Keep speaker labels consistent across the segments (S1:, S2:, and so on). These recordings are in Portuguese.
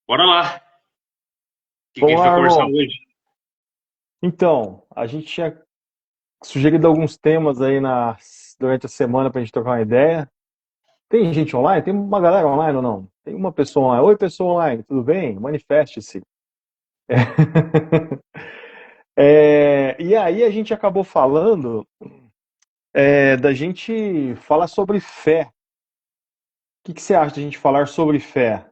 S1: Bora lá. O que que a
S2: Vamos
S1: gente vai
S2: lá,
S1: conversar
S2: irmão.
S1: hoje?
S2: Então, a gente tinha sugerido alguns temas aí durante a semana para a gente trocar uma ideia. Tem gente online? Tem uma galera online ou não? Tem uma pessoa online. Oi, pessoa online, tudo bem? Manifeste-se. E aí a gente acabou falando da gente falar sobre fé. O que você acha da gente falar sobre fé?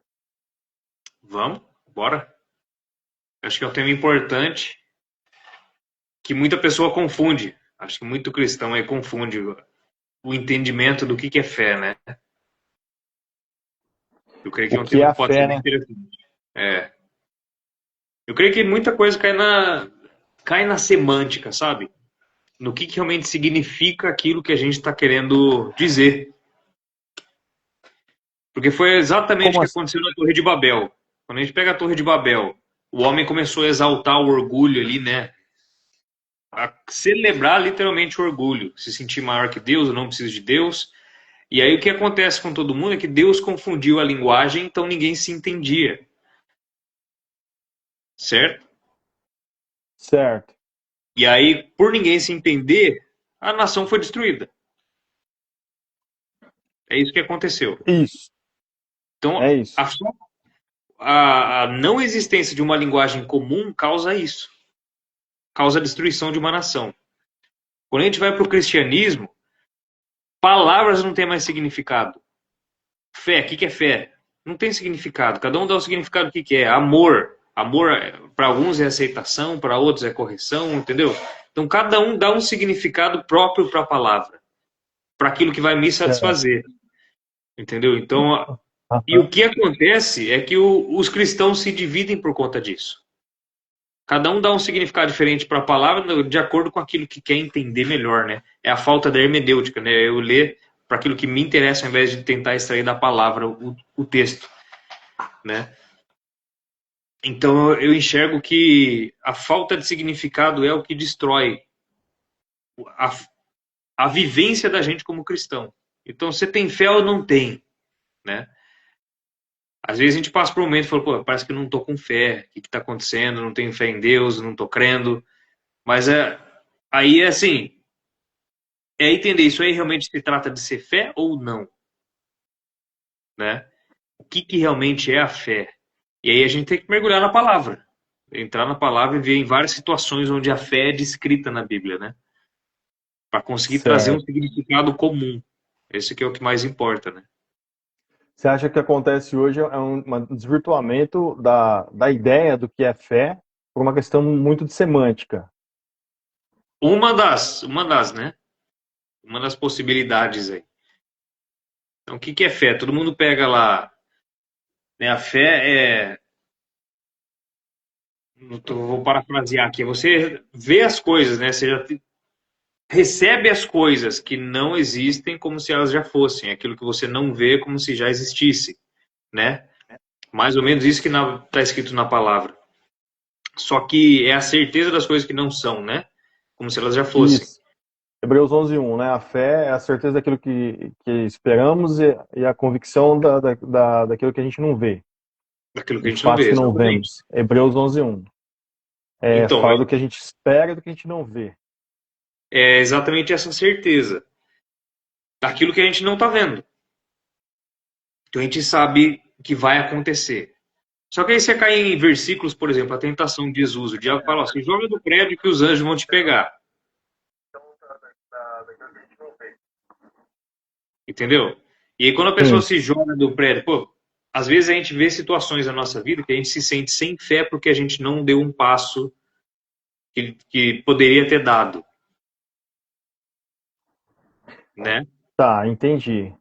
S1: Vamos? Bora. Acho que é um tema importante que muita pessoa confunde. Acho que muito cristão aí confunde o entendimento do que é fé, né? Eu creio que
S2: O
S1: é um
S2: que é
S1: tema
S2: a
S1: que pode ser
S2: fé,
S1: bem
S2: né?
S1: interessante. É. Eu creio que muita coisa cai na semântica, sabe? No que realmente significa aquilo que a gente está querendo dizer. Porque foi exatamente o
S2: Como
S1: que
S2: assim?
S1: aconteceu na Torre de Babel. Quando a gente pega a Torre de Babel, o homem começou a exaltar o orgulho ali, né? A celebrar literalmente o orgulho, se sentir maior que Deus, eu não preciso de Deus. E aí o que acontece com todo mundo é que Deus confundiu a linguagem, então ninguém se entendia, certo?
S2: Certo.
S1: E aí, por ninguém se entender, a nação foi destruída. É isso que aconteceu.
S2: Isso.
S1: Então,
S2: É isso.
S1: a não existência de uma linguagem comum causa isso, causa a destruição de uma nação. Quando a gente vai para o cristianismo, palavras não têm mais significado. Fé, o que é fé? Não tem significado. Cada um dá o significado do que é. Amor. Amor, para alguns é aceitação, para outros é correção, entendeu? Então, cada um dá um significado próprio para a palavra, para aquilo que vai me
S2: Certo.
S1: satisfazer, entendeu? Então, e o
S2: Aham.
S1: que acontece é que os cristãos se dividem por conta disso. Cada um dá um significado diferente para a palavra de acordo com aquilo que quer entender melhor, né? É a falta da hermenêutica, né? Eu ler para aquilo que me interessa ao invés de tentar extrair da palavra o texto, né? Então eu enxergo que a falta de significado é o que destrói a, a vivência da gente como cristão. Então você tem fé ou não tem, né? Às vezes a gente passa por um momento e fala, pô, parece que eu não tô com fé, o que está acontecendo? Não tenho fé em Deus, não tô crendo. Mas aí é assim, é entender isso aí realmente se trata de ser fé ou não, né? O que realmente é a fé? E aí a gente tem que mergulhar na palavra, entrar na palavra e ver em várias situações onde a fé é descrita na Bíblia, né? Para conseguir trazer um
S2: Certo.
S1: significado comum. Esse que é o que mais importa, né?
S2: Você acha que acontece hoje um desvirtuamento da ideia do que é fé por uma questão muito de semântica?
S1: Uma das, né? Uma das possibilidades aí. Então, o que é fé? Todo mundo pega lá, né? A fé é, vou parafrasear aqui, é você vê as coisas, né? Você já recebe as coisas que não existem como se elas já fossem, aquilo que você não vê como se já existisse, né? Mais ou menos isso que está escrito na palavra. Só que é a certeza das coisas que não são, né? Como se elas já fossem.
S2: Isso. Hebreus 11:1, né? A fé é a certeza daquilo que esperamos e a convicção daquilo que a gente não vê,
S1: Daquilo que
S2: de
S1: a gente não
S2: fatos
S1: vê,
S2: que não
S1: exatamente.
S2: vemos. Hebreus 11:1.
S1: Então,
S2: Fala do que a gente espera e do que a gente não vê.
S1: é exatamente essa certeza daquilo que a gente não está vendo. Então a gente sabe que vai acontecer. Só que aí você cai em versículos, por exemplo, a tentação de Jesus. O diabo fala: ó, você joga do prédio que os anjos vão te pegar. Entendeu? E aí quando a pessoa
S2: Sim,
S1: se joga do prédio, pô, às vezes a gente vê situações na nossa vida que a gente se sente sem fé porque a gente não deu um passo que poderia ter dado, né?
S2: tá, entendi.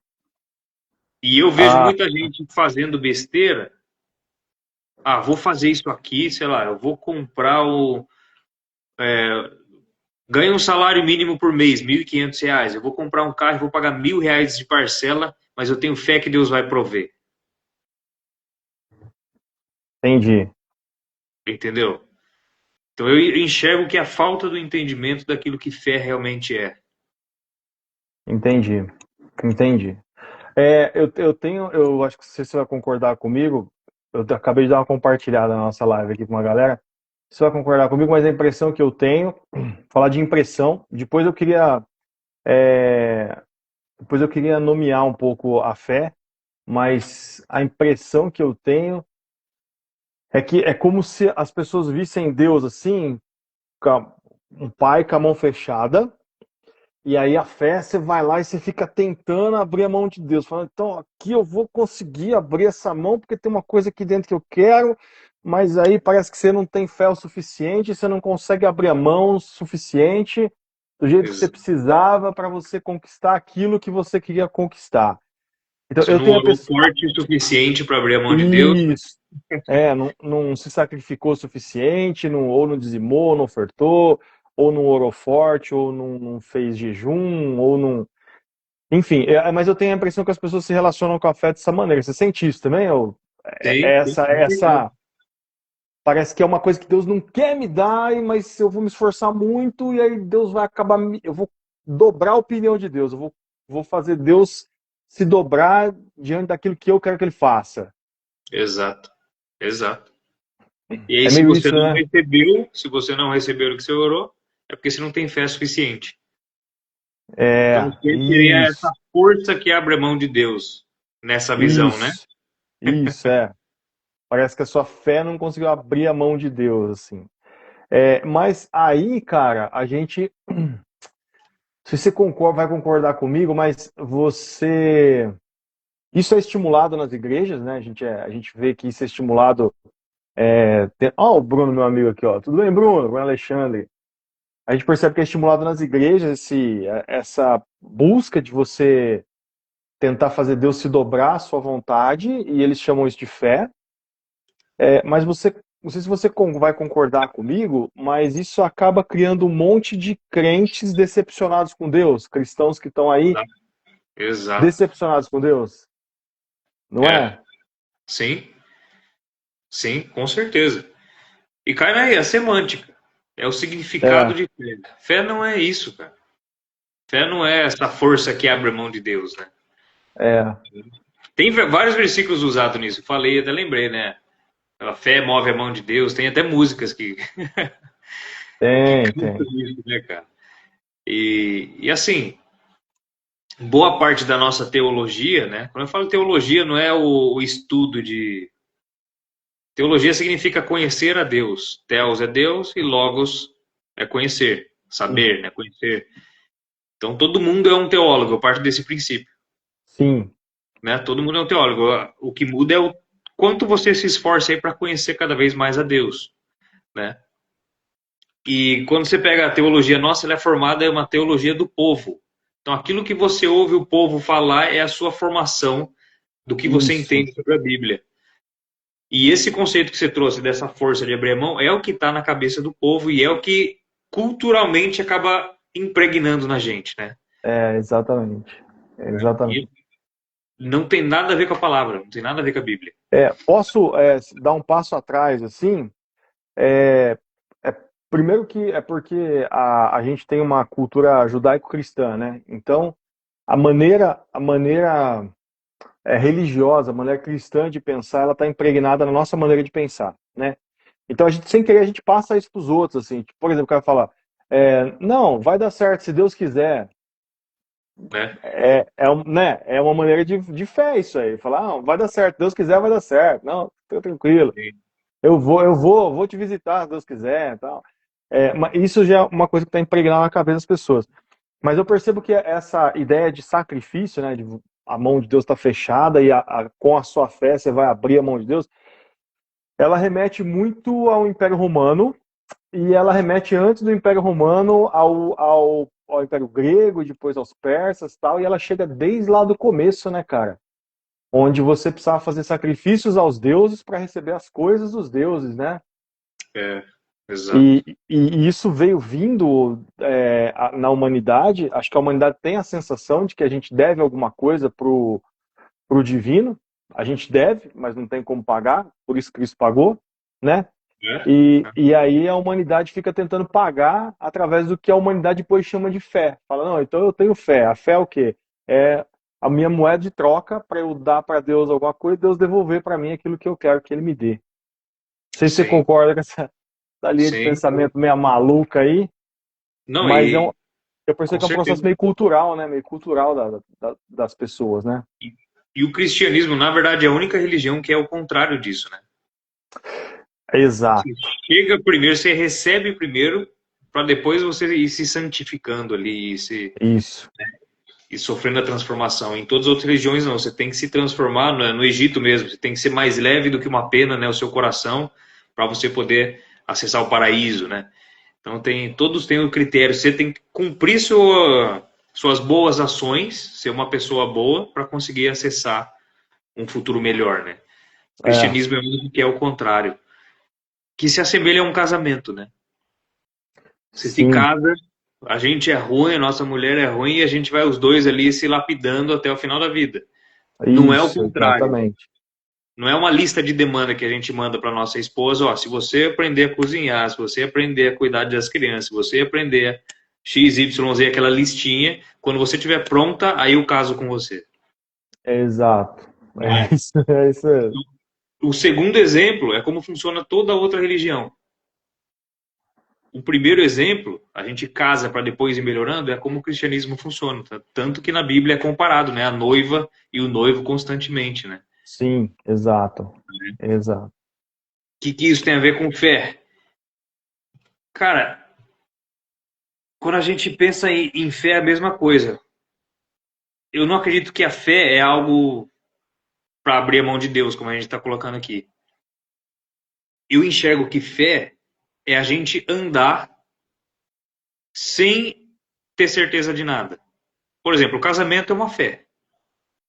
S1: E eu vejo
S2: Ah,
S1: muita gente fazendo besteira. Ah, vou fazer isso aqui, sei lá, eu vou comprar ganho um salário mínimo por mês, R$ 1.500. Eu vou comprar um carro e vou pagar R$ 1.000 de parcela, mas eu tenho fé que Deus vai prover.
S2: entendi,
S1: Entendeu? Então eu enxergo que é a falta do entendimento daquilo que fé realmente é.
S2: entendi, entendi. Eu acho que você vai concordar comigo. eu acabei de dar uma compartilhada na nossa live aqui com uma galera. Você vai concordar comigo, mas a impressão que eu tenho, falar de impressão, é, depois eu queria nomear um pouco a fé, mas a impressão que eu tenho é que é como se as pessoas vissem Deus assim, um pai com a mão fechada, e aí a fé, você vai lá e você fica tentando abrir a mão de Deus, falando, então aqui eu vou conseguir abrir essa mão porque tem uma coisa aqui dentro que eu quero, mas aí parece que você não tem fé o suficiente, você não consegue abrir a mão o suficiente do jeito que você precisava para você conquistar aquilo que você queria conquistar. Então
S1: Você
S2: eu
S1: não
S2: tenho a
S1: orou
S2: pessoa.
S1: forte o suficiente para abrir a mão de Deus.
S2: Isso. Não se sacrificou o suficiente, ou não dizimou, não ofertou, ou não orou forte, ou não fez jejum, ou não. Enfim, mas eu tenho a impressão que as pessoas se relacionam com a fé dessa maneira. Você sente isso também?
S1: Tem,
S2: Essa. Parece que é uma coisa que Deus não quer me dar, mas eu vou me esforçar muito, e aí Deus vai acabar. Eu vou dobrar a opinião de Deus, vou fazer Deus se dobrar diante daquilo que eu quero que ele faça.
S1: exato, exato. E aí,
S2: É
S1: se
S2: meio
S1: você
S2: isso,
S1: não
S2: né?
S1: recebeu, se você não recebeu o que você orou, é porque você não tem fé suficiente. Então, você seria essa
S2: Isso,
S1: força que abre a mão de Deus nessa visão, né?
S2: isso, isso. Parece que a sua fé não conseguiu abrir a mão de Deus, assim. Mas aí, cara, a gente. Se você concorda, vai concordar comigo, mas você. Isso é estimulado nas igrejas, né? A gente vê que isso é estimulado. Ó, o Bruno, meu amigo aqui, ó. Tudo bem, Bruno? Bruno Alexandre. A gente percebe que é estimulado nas igrejas essa busca de você tentar fazer Deus se dobrar à sua vontade, e eles chamam isso de fé. Mas não sei se você vai concordar comigo, mas isso acaba criando um monte de crentes decepcionados com Deus, cristãos que estão aí
S1: Exato. Exato.
S2: decepcionados com Deus, não
S1: É,
S2: é?
S1: sim, sim, com certeza. E cai aí, a semântica. É o significado
S2: É,
S1: de fé. Fé não é isso, cara. Fé não é essa força que abre a mão de Deus, né?
S2: é,
S1: Tem vários versículos usados nisso. Falei, até lembrei, né? A fé move a mão de Deus. Tem até músicas que cantam
S2: tem.
S1: isso, né, cara? E assim, boa parte da nossa teologia, né? Quando eu falo teologia, não é o estudo de. Teologia significa conhecer a Deus. Theos é Deus e Logos é conhecer, saber, né? Conhecer. Então todo mundo é um teólogo, eu parto desse princípio,
S2: Sim,
S1: né? Todo mundo é um teólogo. O que muda é o quanto você se esforça aí para conhecer cada vez mais a Deus, né? E quando você pega a teologia nossa, ela é formada em uma teologia do povo. Então aquilo que você ouve o povo falar é a sua formação do que você
S2: isso.
S1: entende sobre a Bíblia. E esse conceito que você trouxe dessa força de abrir a mão é o que está na cabeça do povo e é o que culturalmente acaba impregnando na gente, né?
S2: Exatamente.
S1: E
S2: Exatamente.
S1: não tem nada a ver com a palavra, não tem nada a ver com a Bíblia.
S2: Posso dar um passo atrás, assim? É, Primeiro que é porque a gente tem uma cultura judaico-cristã, né? Então, a maneira religiosa, a maneira cristã de pensar, ela está impregnada na nossa maneira de pensar, né? Então, sem querer, a gente passa isso para os outros, assim. Tipo, por exemplo, o cara fala, não, vai dar certo se Deus quiser.
S1: Né?
S2: Né? É uma maneira de fé isso aí. Falar, não, vai dar certo, Deus quiser, vai dar certo. Não, fica tranquilo. Eu vou te visitar se Deus quiser, tal. Mas isso já é uma coisa que está impregnada na cabeça das pessoas. Mas eu percebo que essa ideia de sacrifício, né, de a mão de Deus está fechada e com a sua fé você vai abrir a mão de Deus, ela remete muito ao Império Romano e ela remete antes do Império Romano ao Império Grego e depois aos persas, tal, e ela chega desde lá do começo, né, cara? Onde você precisava fazer sacrifícios aos deuses para receber as coisas dos deuses, né?
S1: É, exato.
S2: E isso veio vindo na humanidade. Acho que a humanidade tem a sensação de que a gente deve alguma coisa pro divino. A gente deve, mas não tem como pagar, por isso Cristo pagou, né?
S1: É,
S2: E aí a humanidade fica tentando pagar através do que a humanidade depois chama de fé. Fala, não, então eu tenho fé. A fé é o quê? É a minha moeda de troca para eu dar para Deus alguma coisa e Deus devolver para mim aquilo que eu quero que Ele me dê. Não sei se você
S1: Sim,
S2: concorda com essa linha de
S1: sim.
S2: pensamento meio maluca aí,
S1: Não,
S2: mas eu percebo
S1: com
S2: que é um processo
S1: certeza.
S2: meio cultural, né? Meio cultural das pessoas, né?
S1: E o cristianismo, na verdade, é a única religião que é o contrário disso, né? Você
S2: Exato.
S1: chega primeiro, você recebe primeiro, para depois você ir se santificando ali
S2: Isso.
S1: e sofrendo a transformação. Em todas as outras religiões, não. Você tem que se transformar, no Egito mesmo. Você tem que ser mais leve do que uma pena, né? O seu coração, para você poder acessar o paraíso, né? Então, todos têm o critério. Você tem que cumprir suas boas ações, ser uma pessoa boa, para conseguir acessar um futuro melhor, né? O
S2: É,
S1: cristianismo é um que é o contrário, que se assemelha a um casamento, né? Você se
S2: sim.
S1: casa, a gente é ruim, a nossa mulher é ruim e a gente vai os dois ali se lapidando até o final da vida. Não é o
S2: Isso,
S1: contrário.
S2: exatamente.
S1: Não é uma lista de demanda que a gente manda para nossa esposa, ó, se você aprender a cozinhar, se você aprender a cuidar das crianças, se você aprender X, Y, Z, aquela listinha, quando você estiver pronta, aí eu caso com você.
S2: Exato.
S1: Não é?
S2: É isso mesmo.
S1: O segundo exemplo é como funciona toda outra religião. O primeiro exemplo, a gente casa para depois ir melhorando, é como o cristianismo funciona. Tanto que na Bíblia é comparado, né? A noiva e o noivo constantemente, né?
S2: Sim, exato. Exato.
S1: Que isso tem a ver com fé? Cara, quando a gente pensa em fé, é a mesma coisa. Eu não acredito que a fé é algo para abrir a mão de Deus, como a gente está colocando aqui. Eu enxergo que fé é a gente andar sem ter certeza de nada. Por exemplo, o casamento é uma fé.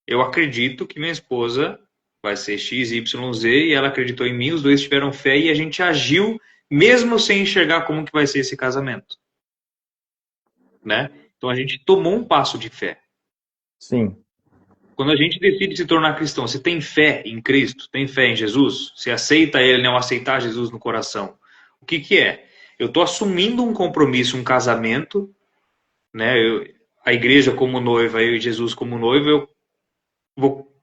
S1: Eu acredito que minha esposa vai ser X, Y, Z e ela acreditou em mim, os dois tiveram fé e a gente agiu mesmo sem enxergar como que vai ser esse casamento, né? Então a gente tomou um passo de fé.
S2: Sim.
S1: Quando a gente decide se tornar cristão, você tem fé em Cristo, tem fé em Jesus, você aceita Ele, não aceitar Jesus no coração. O que que é? Eu estou assumindo um compromisso, um casamento, né? A igreja como noiva, eu e Jesus como noivo, eu vou,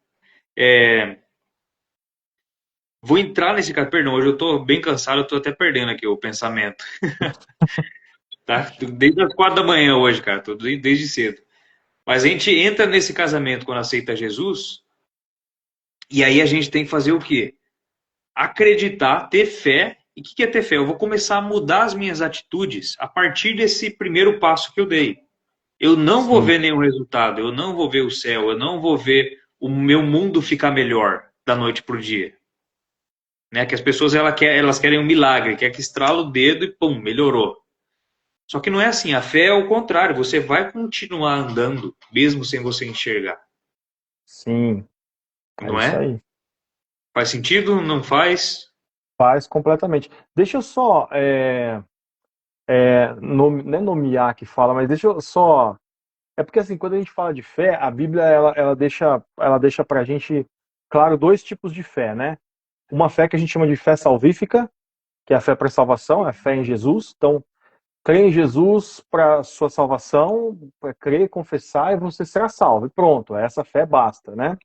S1: vou entrar nesse caso. Perdão, hoje eu estou bem cansado, eu estou até perdendo aqui o pensamento. Tá? Desde as 4 da manhã hoje, cara, tô desde cedo. Mas a gente entra nesse casamento quando aceita Jesus, e aí a gente tem que fazer o quê? Acreditar, ter fé. E o que é ter fé? Eu vou começar a mudar as minhas atitudes a partir desse primeiro passo que eu dei. Eu não vou
S2: Sim.
S1: ver nenhum resultado, eu não vou ver o céu, eu não vou ver o meu mundo ficar melhor da noite para o dia. Né? Que as pessoas elas querem um milagre, quer que estrala o dedo e pum, melhorou. Só que não é assim, a fé é o contrário, você vai continuar andando, mesmo sem você enxergar.
S2: Sim. É
S1: Não
S2: isso
S1: é?
S2: aí.
S1: Faz sentido? Não faz?
S2: Faz completamente. Deixa eu só não é nomear que fala, mas deixa eu só. É porque assim, quando a gente fala de fé, a Bíblia ela deixa pra gente claro dois tipos de fé, né? Uma fé que a gente chama de fé salvífica, que é a fé para salvação, é a fé em Jesus. Então, crê em Jesus para sua salvação, para crer, confessar e você será salvo. E pronto, essa fé basta, né?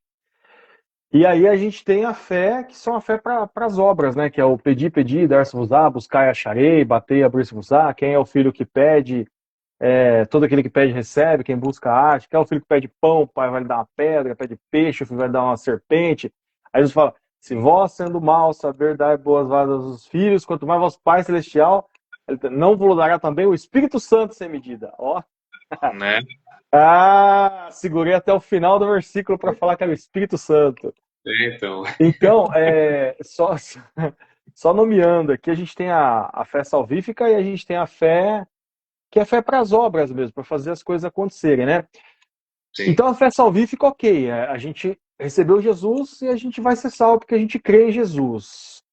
S2: E aí a gente tem a fé, que são a fé para as obras, né? Que é o pedir, pedir, dar-se-vos-á, buscar e acharei, bater, abrir-se-vos-á. Quem é o filho que pede, todo aquele que pede recebe, quem busca acha. Quem é o filho que pede pão, o pai vai lhe dar uma pedra, pede peixe, o filho vai lhe dar uma serpente. Aí Jesus fala, se vós, sendo mal, saber dar boas vagas aos filhos, quanto mais vosso Pai Celestial, não vos dará também o Espírito Santo sem medida. Ó,
S1: Né?
S2: segurei até o final do versículo para falar que era o Espírito Santo.
S1: Então.
S2: Então, só nomeando aqui, a gente tem a fé salvífica e a gente tem a fé, que é fé para as obras mesmo, para fazer as coisas acontecerem, né?
S1: Sim.
S2: Então, a fé salvífica, ok, a gente recebeu Jesus e a gente vai ser salvo porque a gente crê em Jesus.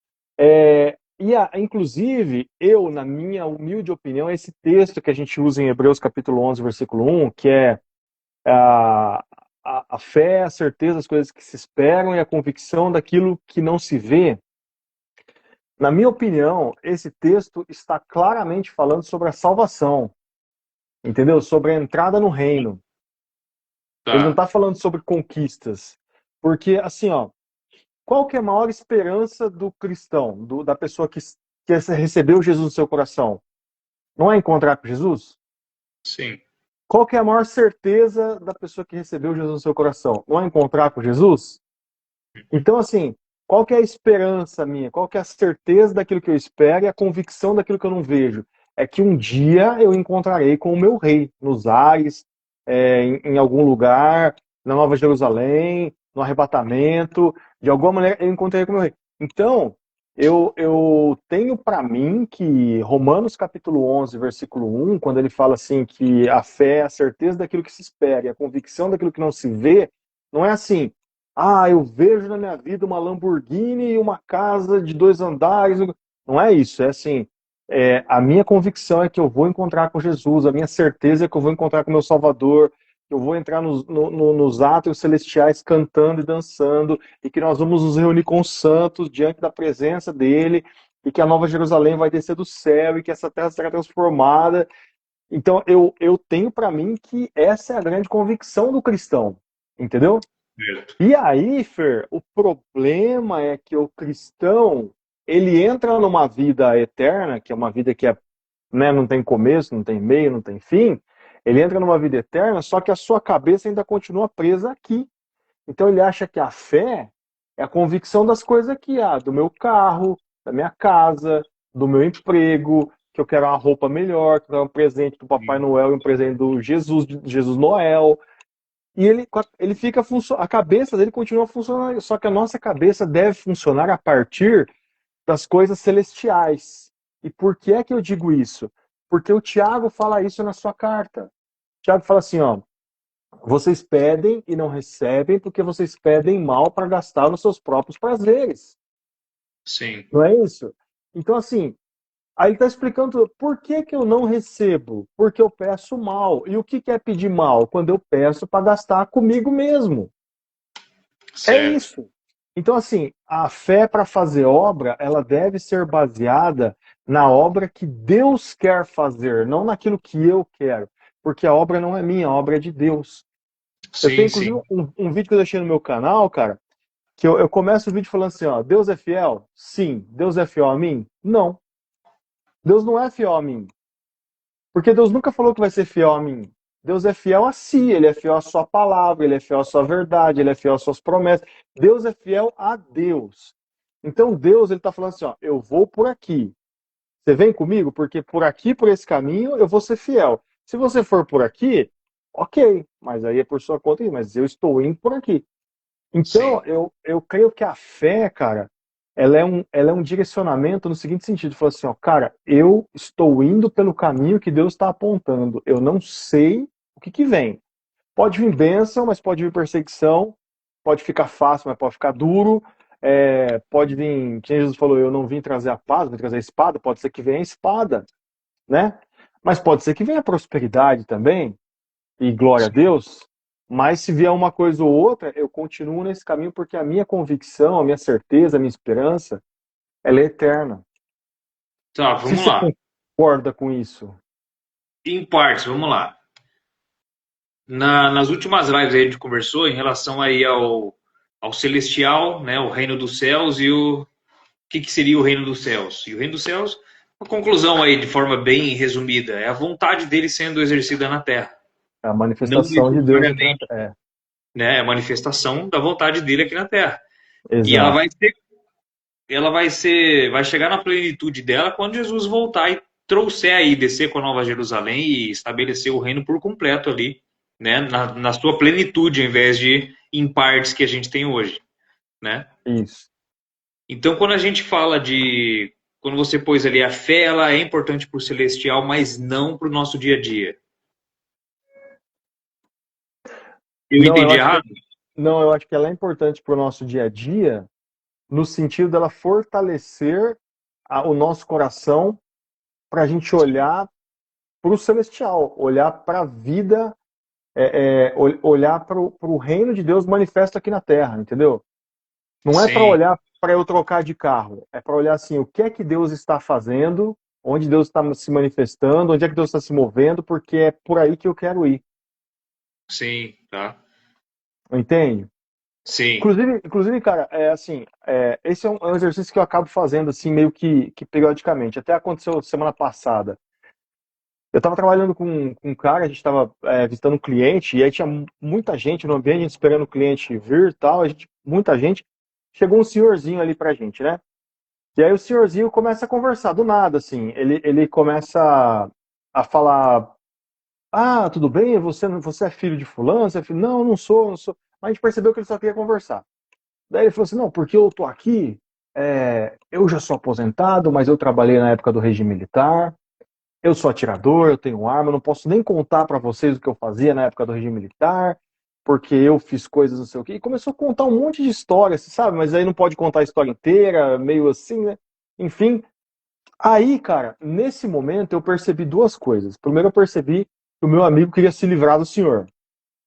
S2: Inclusive, na minha humilde opinião, esse texto que a gente usa em Hebreus capítulo 11, versículo 1, que é a, a fé, a certeza das coisas que se esperam e a convicção daquilo que não se vê. Na minha opinião, esse texto está claramente falando sobre a salvação, entendeu? Sobre a entrada no reino. Ele não
S1: Tá.
S2: está falando sobre conquistas. Porque, assim, ó, qual que é a maior esperança do cristão, da pessoa que recebeu Jesus no seu coração? Não é encontrar com Jesus?
S1: Sim.
S2: Qual que é a maior certeza da pessoa que recebeu Jesus no seu coração? Não é encontrar com Jesus? Então, assim, qual que é a esperança minha? Qual que é a certeza daquilo que eu espero e a convicção daquilo que eu não vejo? É que um dia eu encontrarei com o meu rei, nos ares, em algum lugar, na Nova Jerusalém, no arrebatamento, de alguma maneira eu encontrarei com o meu rei. Então, eu tenho para mim que Romanos capítulo 11, versículo 1, quando ele fala assim que a fé é a certeza daquilo que se espera e a convicção daquilo que não se vê, não é assim, ah, eu vejo na minha vida uma Lamborghini e uma casa de 2 andares. Não é isso, é assim, a minha convicção é que eu vou encontrar com Jesus, a minha certeza é que eu vou encontrar com o meu Salvador, que eu vou entrar nos átrios celestiais cantando e dançando, e que nós vamos nos reunir com os santos diante da presença dele, e que a Nova Jerusalém vai descer do céu, e que essa terra será transformada. Então, eu tenho para mim que essa é a grande convicção do cristão, entendeu?
S1: Certo.
S2: E aí, Fer, o problema é que o cristão, ele entra numa vida eterna, que é uma vida que né, não tem começo, não tem meio, não tem fim. Ele entra numa vida eterna, só que a sua cabeça ainda continua presa aqui. Então ele acha que a fé é a convicção das coisas aqui, do meu carro, da minha casa, do meu emprego, que eu quero uma roupa melhor, que eu quero um presente do Papai
S1: Sim.
S2: Noel e um presente do Jesus, de Jesus Noel. E ele fica a cabeça dele continua funcionando, só que a nossa cabeça deve funcionar a partir das coisas celestiais. E por que é que eu digo isso? Porque o Tiago fala isso na sua carta. O Tiago fala assim, ó, vocês pedem e não recebem porque vocês pedem mal para gastar nos seus próprios prazeres.
S1: Sim.
S2: Não é isso? Então, assim, aí ele está explicando por que que eu não recebo? Porque eu peço mal. E o que que é pedir mal? Quando eu peço para gastar comigo mesmo. É
S1: Certo.
S2: isso. Então, assim, a fé para fazer obra, ela deve ser baseada na obra que Deus quer fazer, não naquilo que eu quero. Porque a obra não é minha, a obra é de Deus. Eu tenho,
S1: Sim,
S2: inclusive,
S1: sim.
S2: um vídeo que eu deixei no meu canal, cara, que eu começo o vídeo falando assim, ó, Deus é fiel? Sim. Deus é fiel a mim? Não. Deus não é fiel a mim. Porque Deus nunca falou que vai ser fiel a mim. Deus é fiel a si, ele é fiel à sua palavra, ele é fiel à sua verdade, ele é fiel às suas promessas. Deus é fiel a Deus. Então Deus, ele está falando assim, ó, eu vou por aqui. Você vem comigo? Porque por aqui, por esse caminho, eu vou ser fiel. Se você for por aqui, ok, mas aí é por sua conta, mas eu estou indo por aqui. Então,
S1: Sim.
S2: eu creio que a fé, cara, ela é um direcionamento no seguinte sentido, falou assim, ó, cara, eu estou indo pelo caminho que Deus está apontando, eu não sei o que que vem. Pode vir bênção, mas pode vir perseguição, pode ficar fácil, mas pode ficar duro, pode vir, quem Jesus falou, eu não vim trazer a paz, vim trazer a espada, pode ser que venha a espada, né? Mas pode ser que venha a prosperidade também, e glória a
S1: Sim.
S2: Deus, mas se vier uma coisa ou outra, eu continuo nesse caminho porque a minha convicção, a minha certeza, a minha esperança, ela é eterna.
S1: Tá,
S2: Se
S1: vamos
S2: você
S1: lá.
S2: concorda com isso?
S1: Em partes, vamos lá. Nas últimas lives aí a gente conversou em relação aí ao celestial, né, o reino dos céus e o que seria o reino dos céus. E o reino dos céus, uma conclusão aí de forma bem resumida, é a vontade dele sendo exercida na terra.
S2: É a
S1: Não
S2: manifestação de Deus aqui na
S1: necessariamente,
S2: Terra.
S1: né, é a manifestação da vontade dele aqui na terra. E
S2: Exato.
S1: vai chegar na plenitude dela quando Jesus voltar e trouxer aí, descer com a Nova Jerusalém e estabelecer o reino por completo ali, né, na sua plenitude, ao invés de em partes que a gente tem hoje, né?
S2: Isso.
S1: Então, quando a gente fala quando você pôs ali a fé, ela é importante para o celestial, mas não para o nosso dia a dia. Eu
S2: Não, eu
S1: entendi
S2: acho que,
S1: errado?
S2: não, eu acho que ela é importante para o nosso dia a dia, no sentido dela fortalecer o nosso coração para a gente olhar para o celestial, olhar para a vida, olhar para o reino de Deus manifesto aqui na Terra, entendeu? Não é para
S1: Sim,
S2: olhar para eu trocar de carro, é para olhar assim, o que é que Deus está fazendo, onde Deus está se manifestando, onde é que Deus está se movendo, porque é por aí que eu quero ir.
S1: sim, tá.
S2: Entende?
S1: Sim.
S2: Inclusive, cara, esse é um exercício que eu acabo fazendo assim meio que periodicamente. Até aconteceu semana passada. Eu estava trabalhando com um cara, a gente estava visitando um cliente, e aí tinha muita gente no ambiente, a gente esperando o cliente vir e tal, muita gente. Chegou um senhorzinho ali pra gente, né? E aí o senhorzinho começa a conversar do nada, assim. Ele começa a falar: Ah, tudo bem? Você é filho de fulano? Você é filho... Não, não sou, não sou. Mas a gente percebeu que ele só queria conversar. Daí ele falou assim: Não, porque eu tô aqui, eu já sou aposentado, mas eu trabalhei na época do regime militar. Eu sou atirador, eu tenho arma, eu não posso nem contar para vocês o que eu fazia na época do regime militar, porque eu fiz coisas não sei o quê. E começou a contar um monte de histórias, sabe? Mas aí não pode contar a história inteira, meio assim, né? Enfim, aí, cara, nesse momento eu percebi duas coisas. Primeiro eu percebi que o meu amigo queria se livrar do senhor.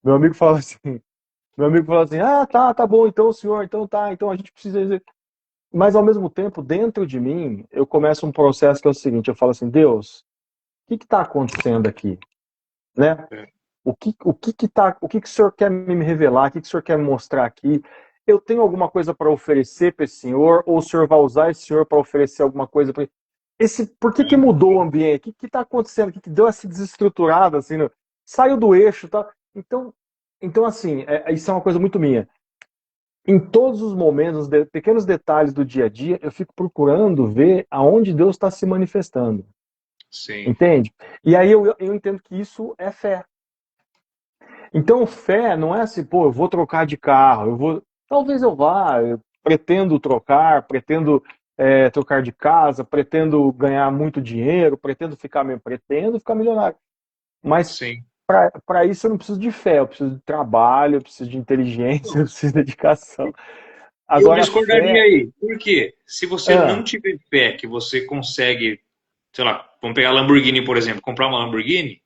S2: Meu amigo falava assim, ah, tá bom, então, senhor, então tá, então a gente precisa. Mas ao mesmo tempo, dentro de mim, eu começo um processo que é o seguinte, eu falo assim: Deus, o que está acontecendo aqui, né?
S1: É.
S2: O que o senhor quer me revelar? O que o senhor quer me mostrar aqui? Eu tenho alguma coisa para oferecer para esse senhor? Ou o senhor vai usar esse senhor para oferecer alguma coisa para por que mudou o ambiente? O que está acontecendo? O que deu essa desestruturada assim? Saiu do eixo, tá? Então assim, isso é uma coisa muito minha. Em todos os momentos, pequenos detalhes do dia a dia, eu fico procurando ver aonde Deus está se manifestando.
S1: Sim.
S2: Entende? E aí eu entendo que isso é fé. Então, fé não é assim, pô, eu vou trocar de carro, eu vou. Talvez eu vá, eu pretendo trocar, pretendo trocar de casa, pretendo ganhar muito dinheiro, pretendo ficar milionário. Mas
S1: Sim.
S2: para isso eu não preciso de fé, eu preciso de trabalho, eu preciso de inteligência, eu preciso de dedicação.
S1: Eu
S2: Agora,
S1: discordaria
S2: fé.
S1: aí. Por quê? Se você não
S2: Ah,
S1: tiver fé que você consegue, sei lá, vamos pegar a Lamborghini, por exemplo, comprar uma Lamborghini,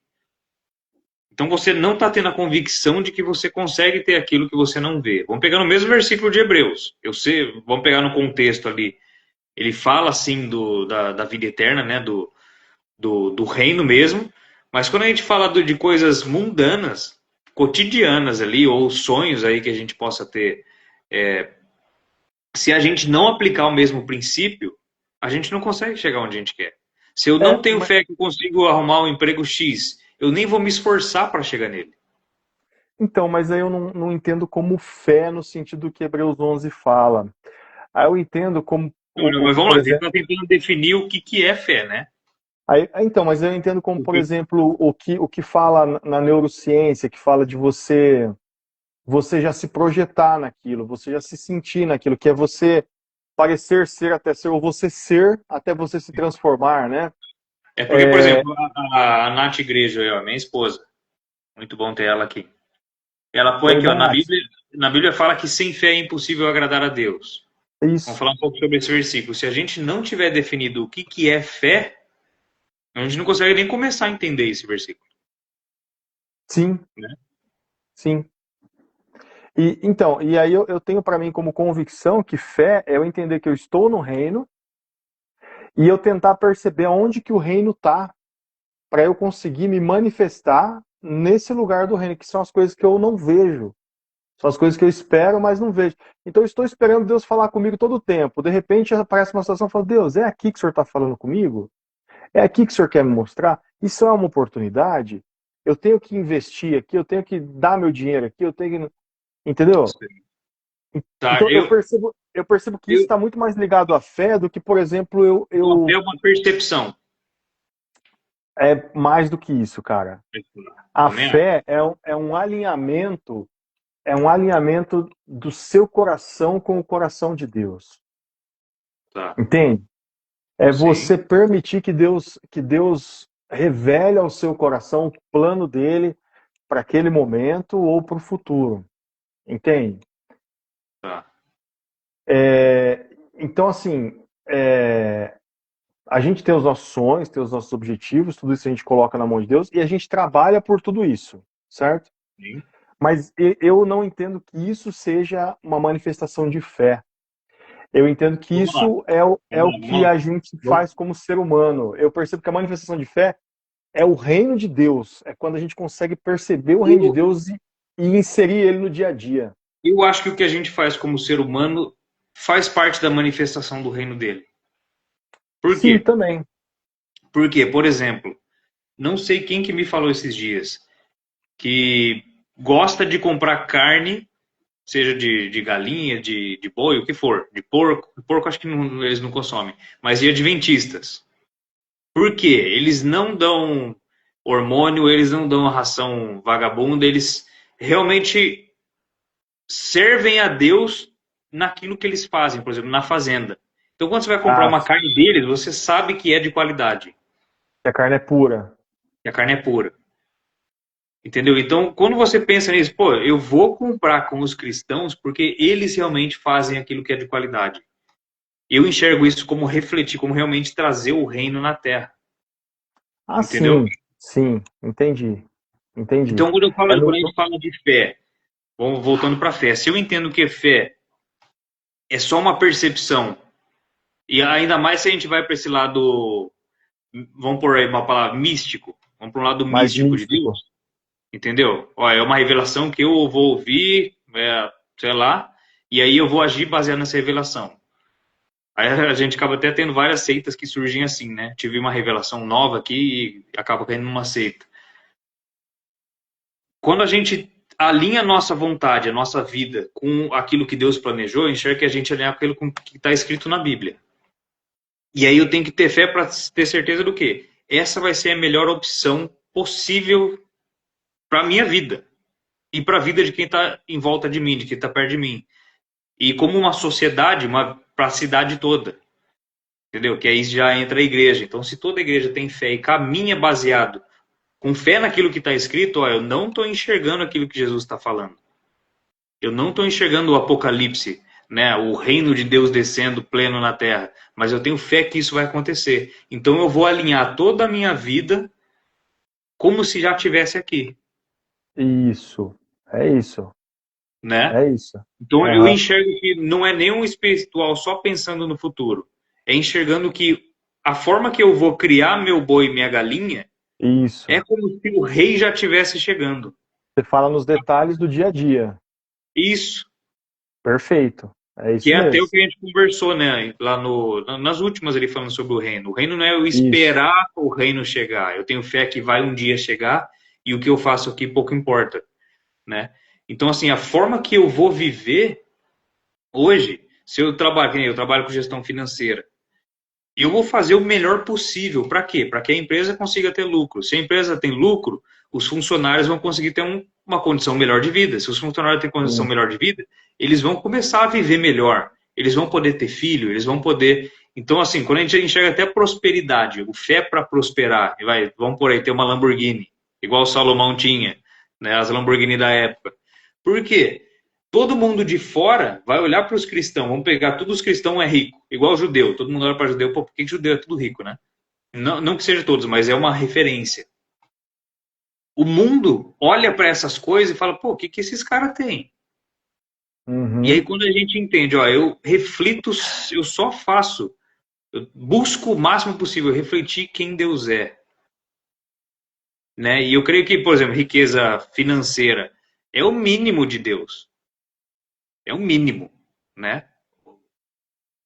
S1: então você não está tendo a convicção de que você consegue ter aquilo que você não vê. Vamos pegar no mesmo versículo de Hebreus. Eu sei, vamos pegar no contexto ali. Ele fala assim da vida eterna, né? Do reino mesmo. Mas quando a gente fala de coisas mundanas, cotidianas ali, ou sonhos aí que a gente possa ter, se a gente não aplicar o mesmo princípio, a gente não consegue chegar onde a gente quer. Se eu não tenho
S2: mas,
S1: fé que eu consigo arrumar um emprego X, eu nem vou me esforçar para chegar nele.
S2: então, mas aí eu não entendo como fé no sentido que Hebreus 11 fala. Aí eu entendo como,
S1: Não, não, mas vamos
S2: por
S1: lá, a gente
S2: exemplo,
S1: está tentando definir o que é fé, né?
S2: então, mas eu entendo como, por exemplo, o que fala na neurociência, que fala de você já se projetar naquilo, você já se sentir naquilo, que é você parecer ser até ser, ou você ser até você se transformar, né?
S1: É porque, por exemplo, a Nath Igreja, a minha esposa, muito bom ter ela aqui. Ela põe
S2: Oi,
S1: aqui, ó,
S2: Nath.
S1: Na Bíblia fala que sem fé é impossível agradar a Deus. Vamos
S2: Isso.
S1: falar um pouco sobre esse versículo. Se a gente não tiver definido o que é fé, a gente não consegue nem começar a entender esse versículo,
S2: Sim,
S1: né?
S2: sim. E aí eu tenho para mim como convicção que fé é eu entender que eu estou no reino e eu tentar perceber onde que o reino está para eu conseguir me manifestar nesse lugar do reino, que são as coisas que eu não vejo. São as coisas que eu espero, mas não vejo. Então eu estou esperando Deus falar comigo todo o tempo. De repente aparece uma situação e falo: Deus, é aqui que o Senhor está falando comigo? É aqui que o Senhor quer me mostrar? Isso é uma oportunidade? Eu tenho que investir aqui, eu tenho que dar meu dinheiro aqui, eu tenho que. Entendeu?
S1: Tá,
S2: Então eu percebo que isso
S1: eu,
S2: está muito mais ligado à fé do que, por exemplo,
S1: a fé é uma percepção.
S2: é mais do que isso, cara. A
S1: Também acho.
S2: fé é um alinhamento do seu coração com o coração de Deus.
S1: Tá.
S2: Entende? É
S1: Sim.
S2: você permitir que Deus revele ao seu coração o plano dele para aquele momento ou para o futuro. Entende?
S1: Tá.
S2: Então, assim, a gente tem os nossos sonhos, tem os nossos objetivos, tudo isso a gente coloca na mão de Deus e a gente trabalha por tudo isso, certo?
S1: Sim.
S2: Mas eu não entendo que isso seja uma manifestação de fé. Eu entendo que
S1: Vamos lá.
S2: isso é o
S1: Vamos
S2: que
S1: lá.
S2: a gente
S1: Vamos
S2: faz como ser humano. Eu percebo que a manifestação de fé é o reino de Deus. É quando a gente consegue perceber o reino de
S1: lá.
S2: Deus e inserir ele no dia a dia.
S1: Eu acho que o que a gente faz como ser humano faz parte da manifestação do reino dele. Por
S2: Sim,
S1: quê?
S2: também.
S1: Porque, por exemplo, não sei quem que me falou esses dias, que gosta de comprar carne, seja de galinha, de boi, o que for, de porco. Porco acho que eles não consomem, mas de adventistas. Por quê? Eles não dão hormônio, eles não dão a ração vagabunda, eles realmente servem a Deus naquilo que eles fazem, por exemplo, na fazenda. Então, quando você vai comprar
S2: Ah,
S1: uma carne deles, você sabe que é de qualidade,
S2: a carne é pura.
S1: que a carne é pura. Entendeu? Então, quando você pensa nisso, pô, eu vou comprar com os cristãos porque eles realmente fazem aquilo que é de qualidade. Eu enxergo isso como refletir, como realmente trazer o reino na terra.
S2: Ah,
S1: Entendeu?
S2: sim, sim, entendi. Entendi.
S1: Então,
S2: É
S1: quando a gente fala de fé, vamos voltando para a fé. Se eu entendo que fé é só uma percepção, e ainda mais se a gente vai para esse lado, vamos por aí uma palavra, místico, vamos para um lado
S2: mais
S1: místico de Deus,
S2: místico.
S1: entendeu? Ó, é uma revelação que eu vou ouvir, sei lá, e aí eu vou agir baseado nessa revelação. Aí a gente acaba até tendo várias seitas que surgem assim, né? Tive uma revelação nova aqui e acaba caindo numa seita. Quando a gente alinha a nossa vontade, a nossa vida com aquilo que Deus planejou, enxerga que a gente alinha aquilo com o que está escrito na Bíblia. E aí eu tenho que ter fé para ter certeza do quê? Essa vai ser a melhor opção possível para a minha vida e para a vida de quem está em volta de mim, de quem está perto de mim. E como uma sociedade, para a cidade toda. Entendeu? Que aí já entra a igreja. Então, se toda a igreja tem fé e caminha baseado com fé naquilo que está escrito, ó, eu não estou enxergando aquilo que Jesus está falando. Eu não estou enxergando o Apocalipse, né, o reino de Deus descendo pleno na terra, mas eu tenho fé que isso vai acontecer. Então eu vou alinhar toda a minha vida como se já estivesse aqui,
S2: Isso. É isso.
S1: né?
S2: É isso.
S1: Então eu
S2: Aham.
S1: enxergo que não é nenhum espiritual só pensando no futuro, é enxergando que a forma que eu vou criar meu boi e minha galinha é
S2: Isso.
S1: como se o rei já estivesse chegando.
S2: Você fala nos detalhes do dia a dia.
S1: Isso.
S2: Perfeito. É
S1: Que
S2: isso
S1: é até o
S2: mesmo.
S1: que a gente conversou, né? Lá nas últimas ele falando sobre o reino. O reino não é eu
S2: Isso.
S1: esperar o reino chegar. Eu tenho fé que vai um dia chegar e o que eu faço aqui pouco importa, né? Então, assim, a forma que eu vou viver hoje, se eu trabalho, que nem eu trabalho com gestão financeira, eu vou fazer o melhor possível. Para quê? Para que a empresa consiga ter lucro. Se a empresa tem lucro, os funcionários vão conseguir ter uma condição melhor de vida. Se os funcionários têm condição
S2: Sim.
S1: melhor de vida, eles vão começar a viver melhor. Eles vão poder ter filho, eles vão poder. Então, assim, quando a gente enxerga até prosperidade, o fé para prosperar, vamos por aí, ter uma Lamborghini, igual o Salomão tinha, né, as Lamborghini da época. Por quê? Todo mundo de fora vai olhar para os cristãos, vamos pegar, todos os cristãos é rico, igual judeu, todo mundo olha para judeu, pô, por que judeu é tudo rico, né? Não, não que seja todos, mas é uma referência. O mundo olha para essas coisas e fala, pô, o que esses caras têm? E aí
S2: Uhum.
S1: quando a gente entende, ó, eu reflito, eu só faço, eu busco o máximo possível refletir quem Deus é, né? E eu creio que, por exemplo, riqueza financeira é o mínimo de Deus, é o mínimo, né?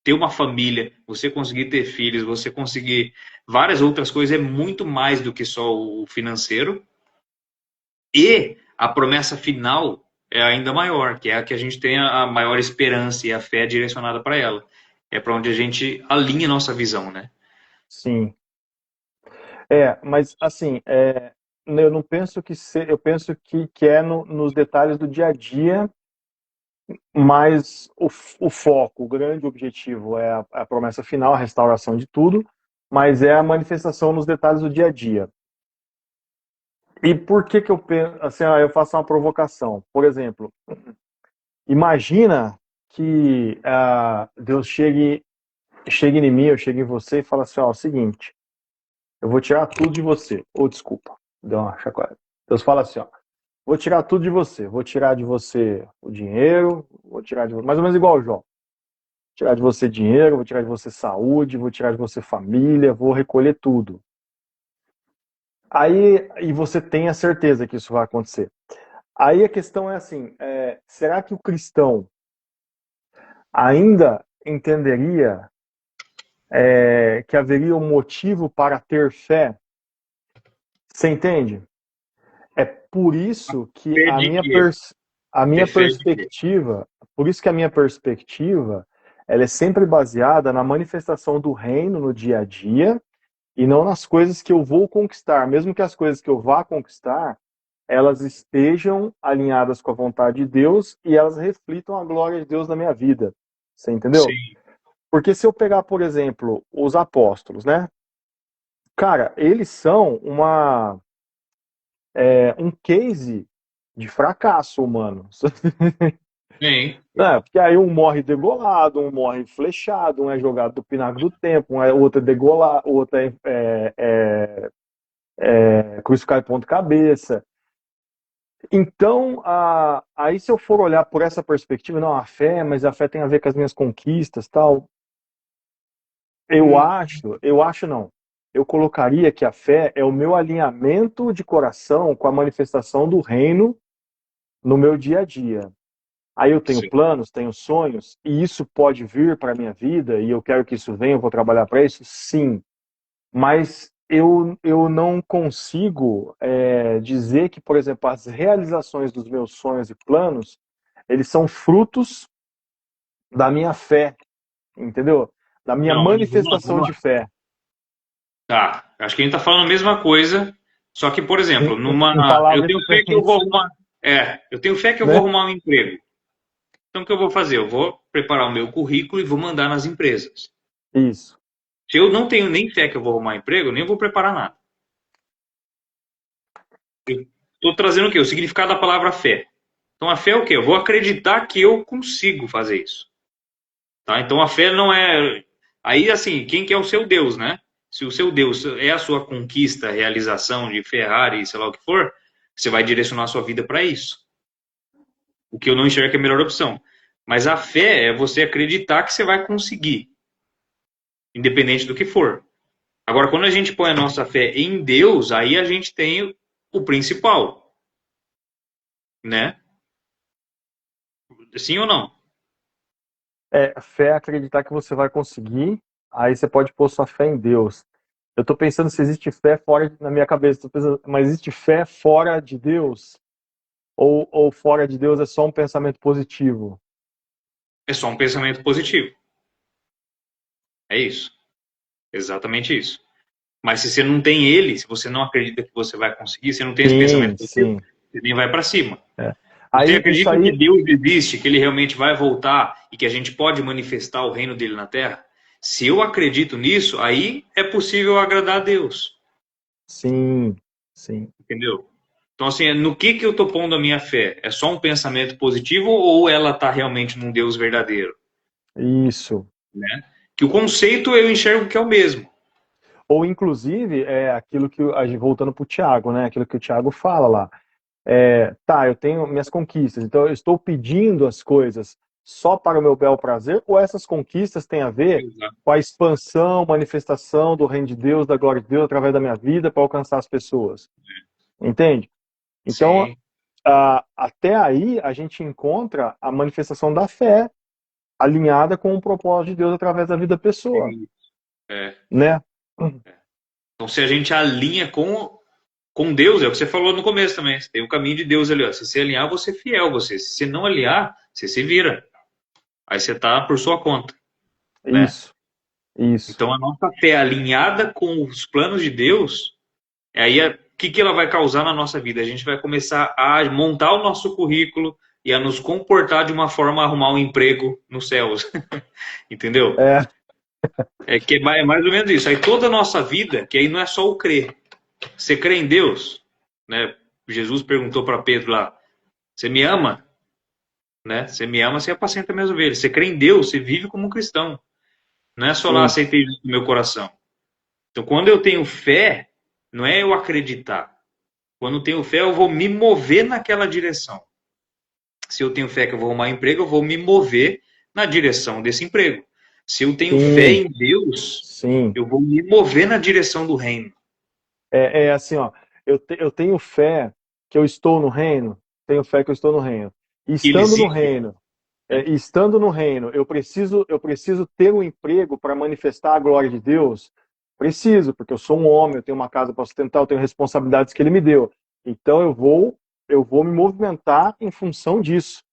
S1: Ter uma família, você conseguir ter filhos, você conseguir várias outras coisas é muito mais do que só o financeiro. E a promessa final é ainda maior, que é a que a gente tem a maior esperança e a fé direcionada para ela. É para onde a gente alinha nossa visão, né?
S2: Sim. Mas assim, eu não penso eu penso que é nos detalhes do dia a dia, mas o foco, o grande objetivo é a promessa final, a restauração de tudo, mas é a manifestação nos detalhes do dia a dia. E por que eu penso, assim, eu faço uma provocação. Por exemplo, imagina que Deus chegue em mim, eu chegue em você e fala assim, ó, é o seguinte, eu vou tirar tudo de você. Ou desculpa, deu uma chacoalhada. Deus fala assim, ó, vou tirar tudo de você. Vou tirar de você o dinheiro, vou tirar de você, mais ou menos igual o João. Vou tirar de você dinheiro, vou tirar de você saúde, vou tirar de você família, vou recolher tudo. Aí, e você tem a certeza que isso vai acontecer. Aí a questão é assim, será que o cristão ainda entenderia que haveria um motivo para ter fé? Você entende? É por isso que
S1: Fé de quê?
S2: a
S1: Ter
S2: minha
S1: fé de quê?
S2: perspectiva, por isso que a minha perspectiva, ela é sempre baseada na manifestação do reino no dia a dia e não nas coisas que eu vou conquistar, mesmo que as coisas que eu vá conquistar, elas estejam alinhadas com a vontade de Deus e elas reflitam a glória de Deus na minha vida. Você entendeu?
S1: Sim.
S2: Porque se eu pegar, por exemplo, os apóstolos, né? Cara, eles são um case de fracasso humano.
S1: Sim.
S2: Porque aí um morre degolado, um morre flechado, um é jogado do pináculo do templo, outro é degolado, outro é crucificado de ponta cabeça. Então, aí se eu for olhar por essa perspectiva, não, mas a fé tem a ver com as minhas conquistas, tal.
S1: Hum,
S2: Eu acho não. Eu colocaria que a fé é o meu alinhamento de coração com a manifestação do reino no meu dia a dia. Aí eu tenho
S1: sim.
S2: planos, tenho sonhos, e isso pode vir para a minha vida, e eu quero que isso venha, eu vou trabalhar para isso? Sim. Mas eu não consigo dizer que, por exemplo, as realizações dos meus sonhos e planos, eles são frutos da minha fé, entendeu? Da minha
S1: Não, mas vamos lá,
S2: manifestação
S1: vamos
S2: de
S1: lá.
S2: fé.
S1: Tá. Acho que a gente tá falando a mesma coisa, só que, por exemplo,
S2: Em
S1: eu
S2: palavras
S1: tenho fé que eu vou
S2: diferentes,
S1: arrumar. Eu tenho fé que eu vou
S2: né?
S1: arrumar um emprego. Então, o que eu vou fazer? Eu vou preparar o meu currículo e vou mandar nas empresas.
S2: Isso.
S1: Se eu não tenho nem fé que eu vou arrumar emprego, eu nem vou preparar nada. Eu estou trazendo o quê? O significado da palavra fé. Então, a fé é o quê? Eu vou acreditar que eu consigo fazer isso. Tá? Então, a fé não é. Aí, assim, quem que é o seu Deus, né? Se o seu Deus é a sua conquista, realização de Ferrari, sei lá o que for, você vai direcionar a sua vida para isso. O que eu não enxergo é a melhor opção. Mas a fé é você acreditar que você vai conseguir, independente do que for. Agora, quando a gente põe a nossa fé em Deus, aí a gente tem o principal, né? Sim ou não?
S2: Fé é acreditar que você vai conseguir, aí você pode pôr sua fé em Deus. Eu estou pensando se existe fé fora, na minha cabeça, tô pensando, mas existe fé fora de Deus? Ou fora de Deus é só um pensamento positivo?
S1: É só um pensamento positivo. É isso. Exatamente isso. Mas se você não tem ele, se você não acredita que você vai conseguir, você não tem esse pensamento
S2: Sim,
S1: positivo,
S2: sim.
S1: você nem vai para cima.
S2: É.
S1: Você
S2: Aí, isso
S1: acredita que
S2: aí,
S1: Deus existe, que ele realmente vai voltar e que a gente pode manifestar o reino dele na terra? Se eu acredito nisso, aí é possível agradar a Deus.
S2: sim, sim.
S1: Entendeu? Então, assim, no que eu estou pondo a minha fé? É só um pensamento positivo ou ela está realmente num Deus verdadeiro?
S2: Isso.
S1: Né? Que o conceito eu enxergo que é o mesmo.
S2: Ou, inclusive, é aquilo que, voltando para o Tiago, né? Aquilo que o Tiago fala lá. Tá, eu tenho minhas conquistas, então eu estou pedindo as coisas só para o meu bel prazer, ou essas conquistas têm a ver
S1: Exato.
S2: com a expansão, manifestação do reino de Deus, da glória de Deus através da minha vida para alcançar as pessoas? Entende? Então,
S1: Sim.
S2: até aí a gente encontra a manifestação da fé alinhada com o propósito de Deus através da vida da pessoa,
S1: É.
S2: né?
S1: Então, se a gente alinha com Deus, é o que você falou no começo também. Você tem o caminho de Deus ali. Ó. Se você alinhar, você é fiel. Se você não alinhar, você se vira. Aí você está por sua conta, né?
S2: Isso, isso.
S1: Então, a nossa fé alinhada com os planos de Deus, o que ela vai causar na nossa vida? A gente vai começar a montar o nosso currículo e a nos comportar de uma forma a arrumar um emprego nos céus. Entendeu?
S2: É,
S1: É mais ou menos isso. Aí toda a nossa vida, que aí não é só o crer. Você crê em Deus? Né? Jesus perguntou para Pedro lá: Você me ama? Né? Você me ama, você apacenta minhas ovelhas. Você crê em Deus, você vive como um cristão. Não é só lá
S2: sim,
S1: aceitei no meu coração. Então, quando eu tenho fé, não é eu acreditar. Quando eu tenho fé, eu vou me mover naquela direção. Se eu tenho fé que eu vou arrumar emprego, eu vou me mover na direção desse emprego. Se eu tenho fé
S2: sim,
S1: em Deus,
S2: sim.
S1: eu vou me mover na direção do reino.
S2: É assim, ó, eu tenho fé que eu estou no reino, tenho fé que eu estou no reino. E
S1: Que ele
S2: estando no
S1: existe.
S2: reino, eu preciso ter um emprego para manifestar a glória de Deus? Preciso, porque eu sou um homem, eu tenho uma casa para sustentar, eu tenho responsabilidades que ele me deu. Então eu vou me movimentar em função disso.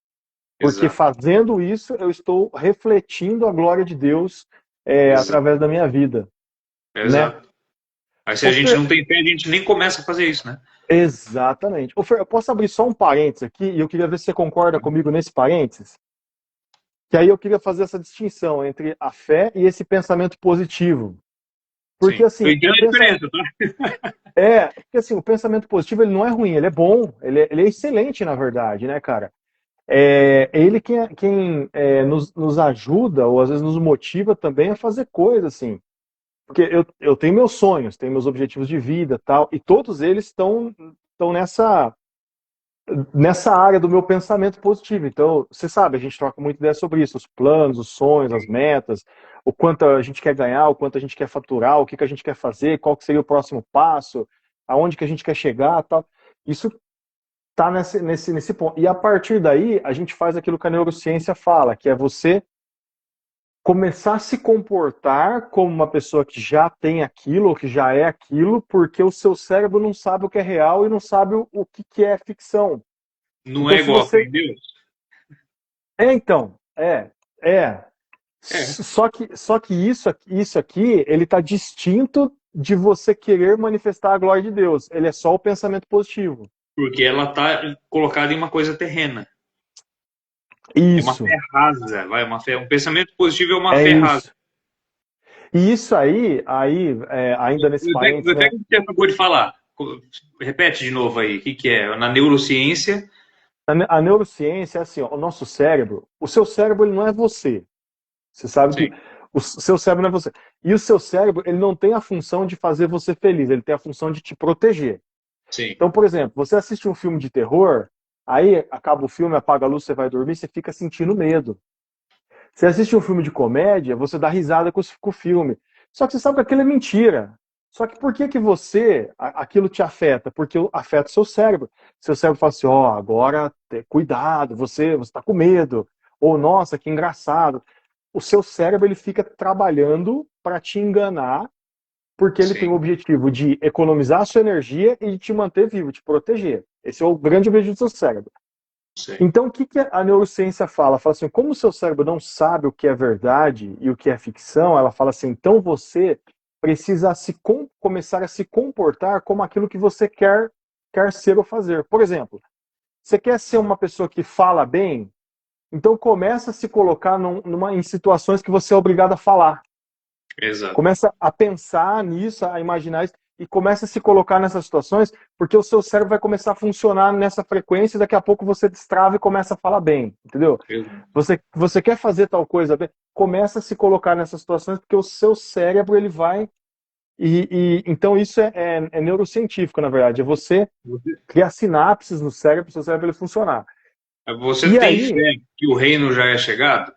S2: Porque
S1: Exato.
S2: fazendo isso, eu estou refletindo a glória de Deus
S1: Exato.
S2: através da minha vida, né?
S1: Exato. Aí se a
S2: Ô,
S1: gente
S2: Fer,
S1: não tem fé, a gente nem começa a fazer isso, né?
S2: exatamente. Ô, Fer, eu posso abrir só um parênteses aqui e eu queria ver se você concorda comigo nesse parênteses? Que aí eu queria fazer essa distinção entre a fé e esse pensamento positivo. Porque
S1: Sim. Eu
S2: assim,
S1: entendo a diferença, tá?
S2: o pensamento positivo ele não é ruim, ele é bom, ele é excelente na verdade, né, cara? Ele quem nos ajuda ou às vezes nos motiva também a fazer coisas assim. Porque eu tenho meus sonhos, tenho meus objetivos de vida, tal, e todos eles estão nessa área do meu pensamento positivo. Então, você sabe, a gente troca muita ideia sobre isso, os planos, os sonhos, as metas, o quanto a gente quer ganhar, o quanto a gente quer faturar, o que que a gente quer fazer, qual que seria o próximo passo, aonde que a gente quer chegar, tal. Isso tá nesse ponto. E a partir daí, a gente faz aquilo que a neurociência fala, que é você começar a se comportar como uma pessoa que já tem aquilo, ou que já é aquilo, porque o seu cérebro não sabe o que é real e não sabe o que é ficção.
S1: Não
S2: Então,
S1: é
S2: se
S1: igual a fé
S2: você.
S1: em Deus?
S2: Então, é.
S1: É.
S2: Só que isso aqui, ele está distinto de você querer manifestar a glória de Deus. Ele é só o pensamento positivo.
S1: Porque ela está colocada em uma coisa terrena. É uma fé
S2: Isso,
S1: rasa, vai, uma fé, um pensamento positivo é uma
S2: é
S1: fé rasa.
S2: isso. E isso aí, ainda nesse parênteses,
S1: Até
S2: né?
S1: que você acabou de falar. Repete de novo aí, o que, que é? Na neurociência,
S2: A neurociência é assim, ó, o nosso cérebro, o seu cérebro ele não é você. Você sabe que
S1: sim,
S2: o seu cérebro não é você. E o seu cérebro, ele não tem a função de fazer você feliz, ele tem a função de te proteger.
S1: sim,
S2: Então, por exemplo, você assiste um filme de terror, aí acaba o filme, apaga a luz, você vai dormir, você fica sentindo medo. Você assiste um filme de comédia, você dá risada com o filme. Só que você sabe que aquilo é mentira. Só que por que que aquilo te afeta? Porque afeta o seu cérebro. Seu cérebro fala assim, ó, agora cuidado, você está com medo. Ou, nossa, que engraçado. O seu cérebro ele fica trabalhando para te enganar, porque ele tem o
S1: sim,
S2: objetivo de economizar a sua energia e de te manter vivo, te proteger. Esse é o grande objetivo do seu cérebro.
S1: sim.
S2: Então, o que que a neurociência fala? Fala assim, como o seu cérebro não sabe o que é verdade e o que é ficção, ela fala assim, então você precisa começar a se comportar como aquilo que você quer ser ou fazer. Por exemplo, você quer ser uma pessoa que fala bem? Então começa a se colocar em situações que você é obrigado a falar.
S1: Exato.
S2: Começa a pensar nisso, a imaginar isso, e começa a se colocar nessas situações, porque o seu cérebro vai começar a funcionar nessa frequência e daqui a pouco você destrava e começa a falar bem, entendeu? Você quer fazer tal coisa bem, começa a se colocar nessas situações, porque o seu cérebro ele vai. Então isso é neurocientífico, na verdade, é você criar sinapses no cérebro para o seu cérebro ele funcionar.
S1: Você
S2: E
S1: tem fé
S2: aí,
S1: que o reino já é chegado?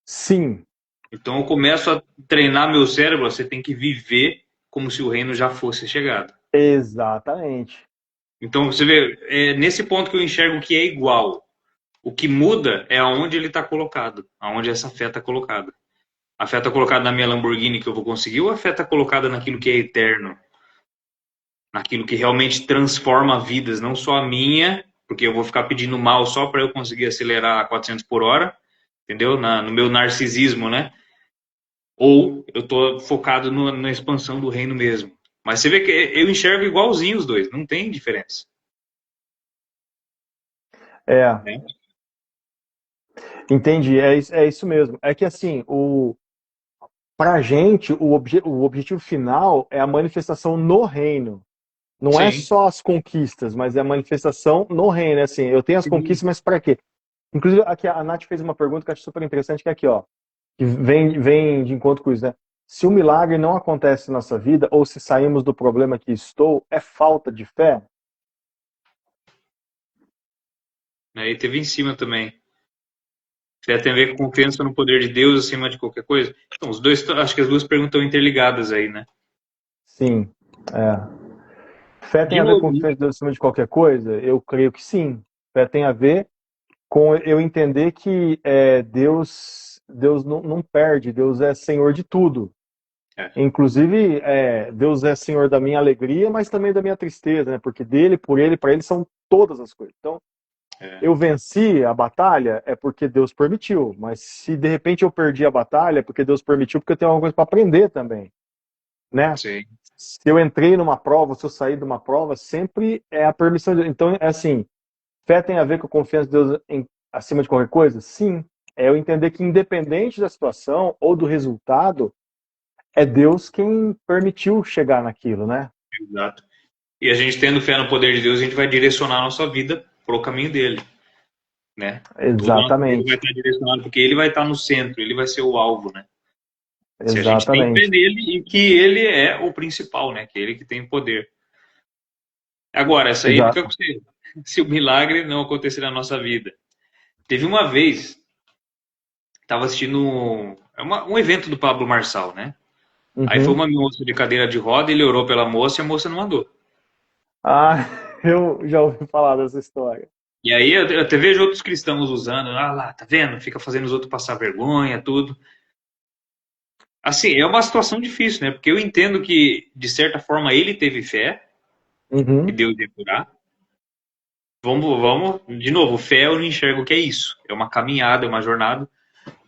S2: sim,
S1: Então eu começo a treinar meu cérebro, você tem que viver como se o reino já fosse chegado.
S2: exatamente.
S1: Então você vê, é nesse ponto que eu enxergo que é igual. O que muda é aonde ele está colocado, aonde essa fé está colocada. A fé está colocada na minha Lamborghini que eu vou conseguir ou a fé está colocada naquilo que é eterno? Naquilo que realmente transforma vidas, não só a minha, porque eu vou ficar pedindo mal só para eu conseguir acelerar a 400 por hora, entendeu? No meu narcisismo, né? Ou eu estou focado na expansão do reino mesmo. Mas você vê que eu enxergo igualzinho os dois, não tem diferença.
S2: É,
S1: Né?
S2: entendi, é isso mesmo. É que assim, pra gente, o objetivo final é a manifestação no reino. Não é
S1: Sim.
S2: só as conquistas, mas é a manifestação no reino. É assim, eu tenho as conquistas,
S1: Sim.
S2: mas para quê? Inclusive, aqui a Nath fez uma pergunta que eu acho super interessante, que é aqui, ó, que vem de encontro com isso, né? Se o milagre não acontece na nossa vida, ou se saímos do problema que estou, é falta de fé?
S1: Aí teve em cima também. Fé tem a ver com confiança no poder de Deus acima de qualquer coisa. Então, acho que as duas perguntas estão interligadas aí, né?
S2: Sim, é. Fé tem
S1: De
S2: a ver com
S1: novo,
S2: confiança em Deus acima de qualquer coisa? Eu creio que sim. Fé tem a ver com eu entender que Deus não perde, Deus é Senhor de tudo.
S1: é,
S2: Inclusive, Deus é Senhor da minha alegria, mas também da minha tristeza, né? Porque dele, por ele, para ele são todas as coisas. Então,
S1: é,
S2: eu venci a batalha é porque Deus permitiu, mas se de repente eu perdi a batalha é porque Deus permitiu, porque eu tenho alguma coisa para aprender também, né?
S1: sim,
S2: Se eu entrei numa prova, se eu saí de uma prova, sempre é a permissão de Deus. Então, é assim, fé tem a ver com confiança em Deus acima de qualquer coisa? Sim. É eu entender que independente da situação ou do resultado, é Deus quem permitiu chegar naquilo, né?
S1: exato. E a gente tendo fé no poder de Deus, a gente vai direcionar a nossa vida pro caminho dele, né? Toda a nossa vida vai
S2: Exatamente.
S1: estar direcionada, porque ele vai estar no centro, ele vai ser o alvo, né? Se a gente tem fé
S2: Exatamente.
S1: nele e que ele é o principal, né? Que ele que tem poder. Agora, essa aí fica com
S2: Exato.
S1: você. Se o milagre não acontecer na nossa vida. Teve uma vez, estava assistindo um evento do Pablo Marçal, né? Aí foi
S2: Uhum.
S1: uma moça de cadeira de roda, ele orou pela moça e a moça não andou.
S2: Ah, eu já ouvi falar dessa história.
S1: E aí eu até vejo outros cristãos usando, ah lá, tá vendo? Fica fazendo os outros passar vergonha, tudo. Assim, é uma situação difícil, né? Porque eu entendo que, de certa forma, ele teve fé que
S2: Uhum.
S1: Deus ia curar. De novo, fé eu não enxergo que é isso. É uma caminhada, é uma jornada.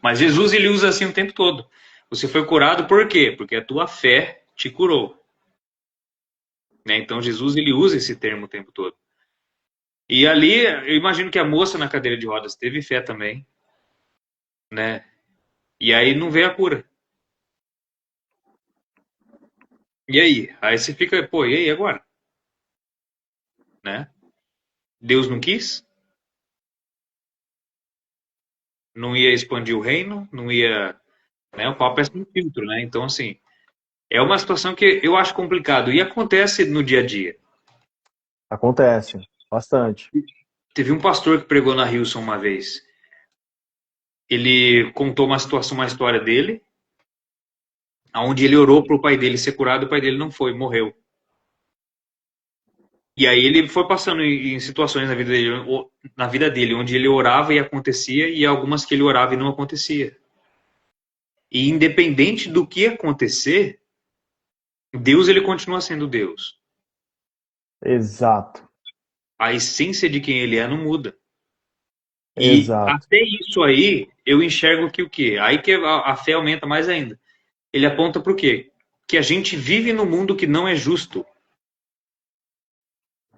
S1: Mas Jesus, ele usa assim o tempo todo. Você foi curado por quê? Porque a tua fé te curou. Né? Então, Jesus, ele usa esse termo o tempo todo. E ali, eu imagino que a moça na cadeira de rodas teve fé também, né? E aí não veio a cura. E aí? Aí você fica, pô, e aí agora? Né? Deus não quis? Não ia expandir o reino? Não ia... Né? O papo é sem filtro, né? Então, assim, é uma situação que eu acho complicado. E acontece no dia a dia.
S2: Acontece. Bastante.
S1: Teve um pastor que pregou na Hilson uma vez. Ele contou uma situação, uma história dele, onde ele orou para o pai dele ser curado, o pai dele não foi, morreu. E aí ele foi passando em situações na vida dele, onde ele orava e acontecia, e algumas que ele orava e não acontecia. E independente do que acontecer, Deus ele continua sendo Deus.
S2: Exato.
S1: A essência de quem ele é não muda. E
S2: Exato.
S1: até isso aí, eu enxergo que o quê? Aí que a fé aumenta mais ainda. Ele aponta para o quê? Que a gente vive num mundo que não é justo.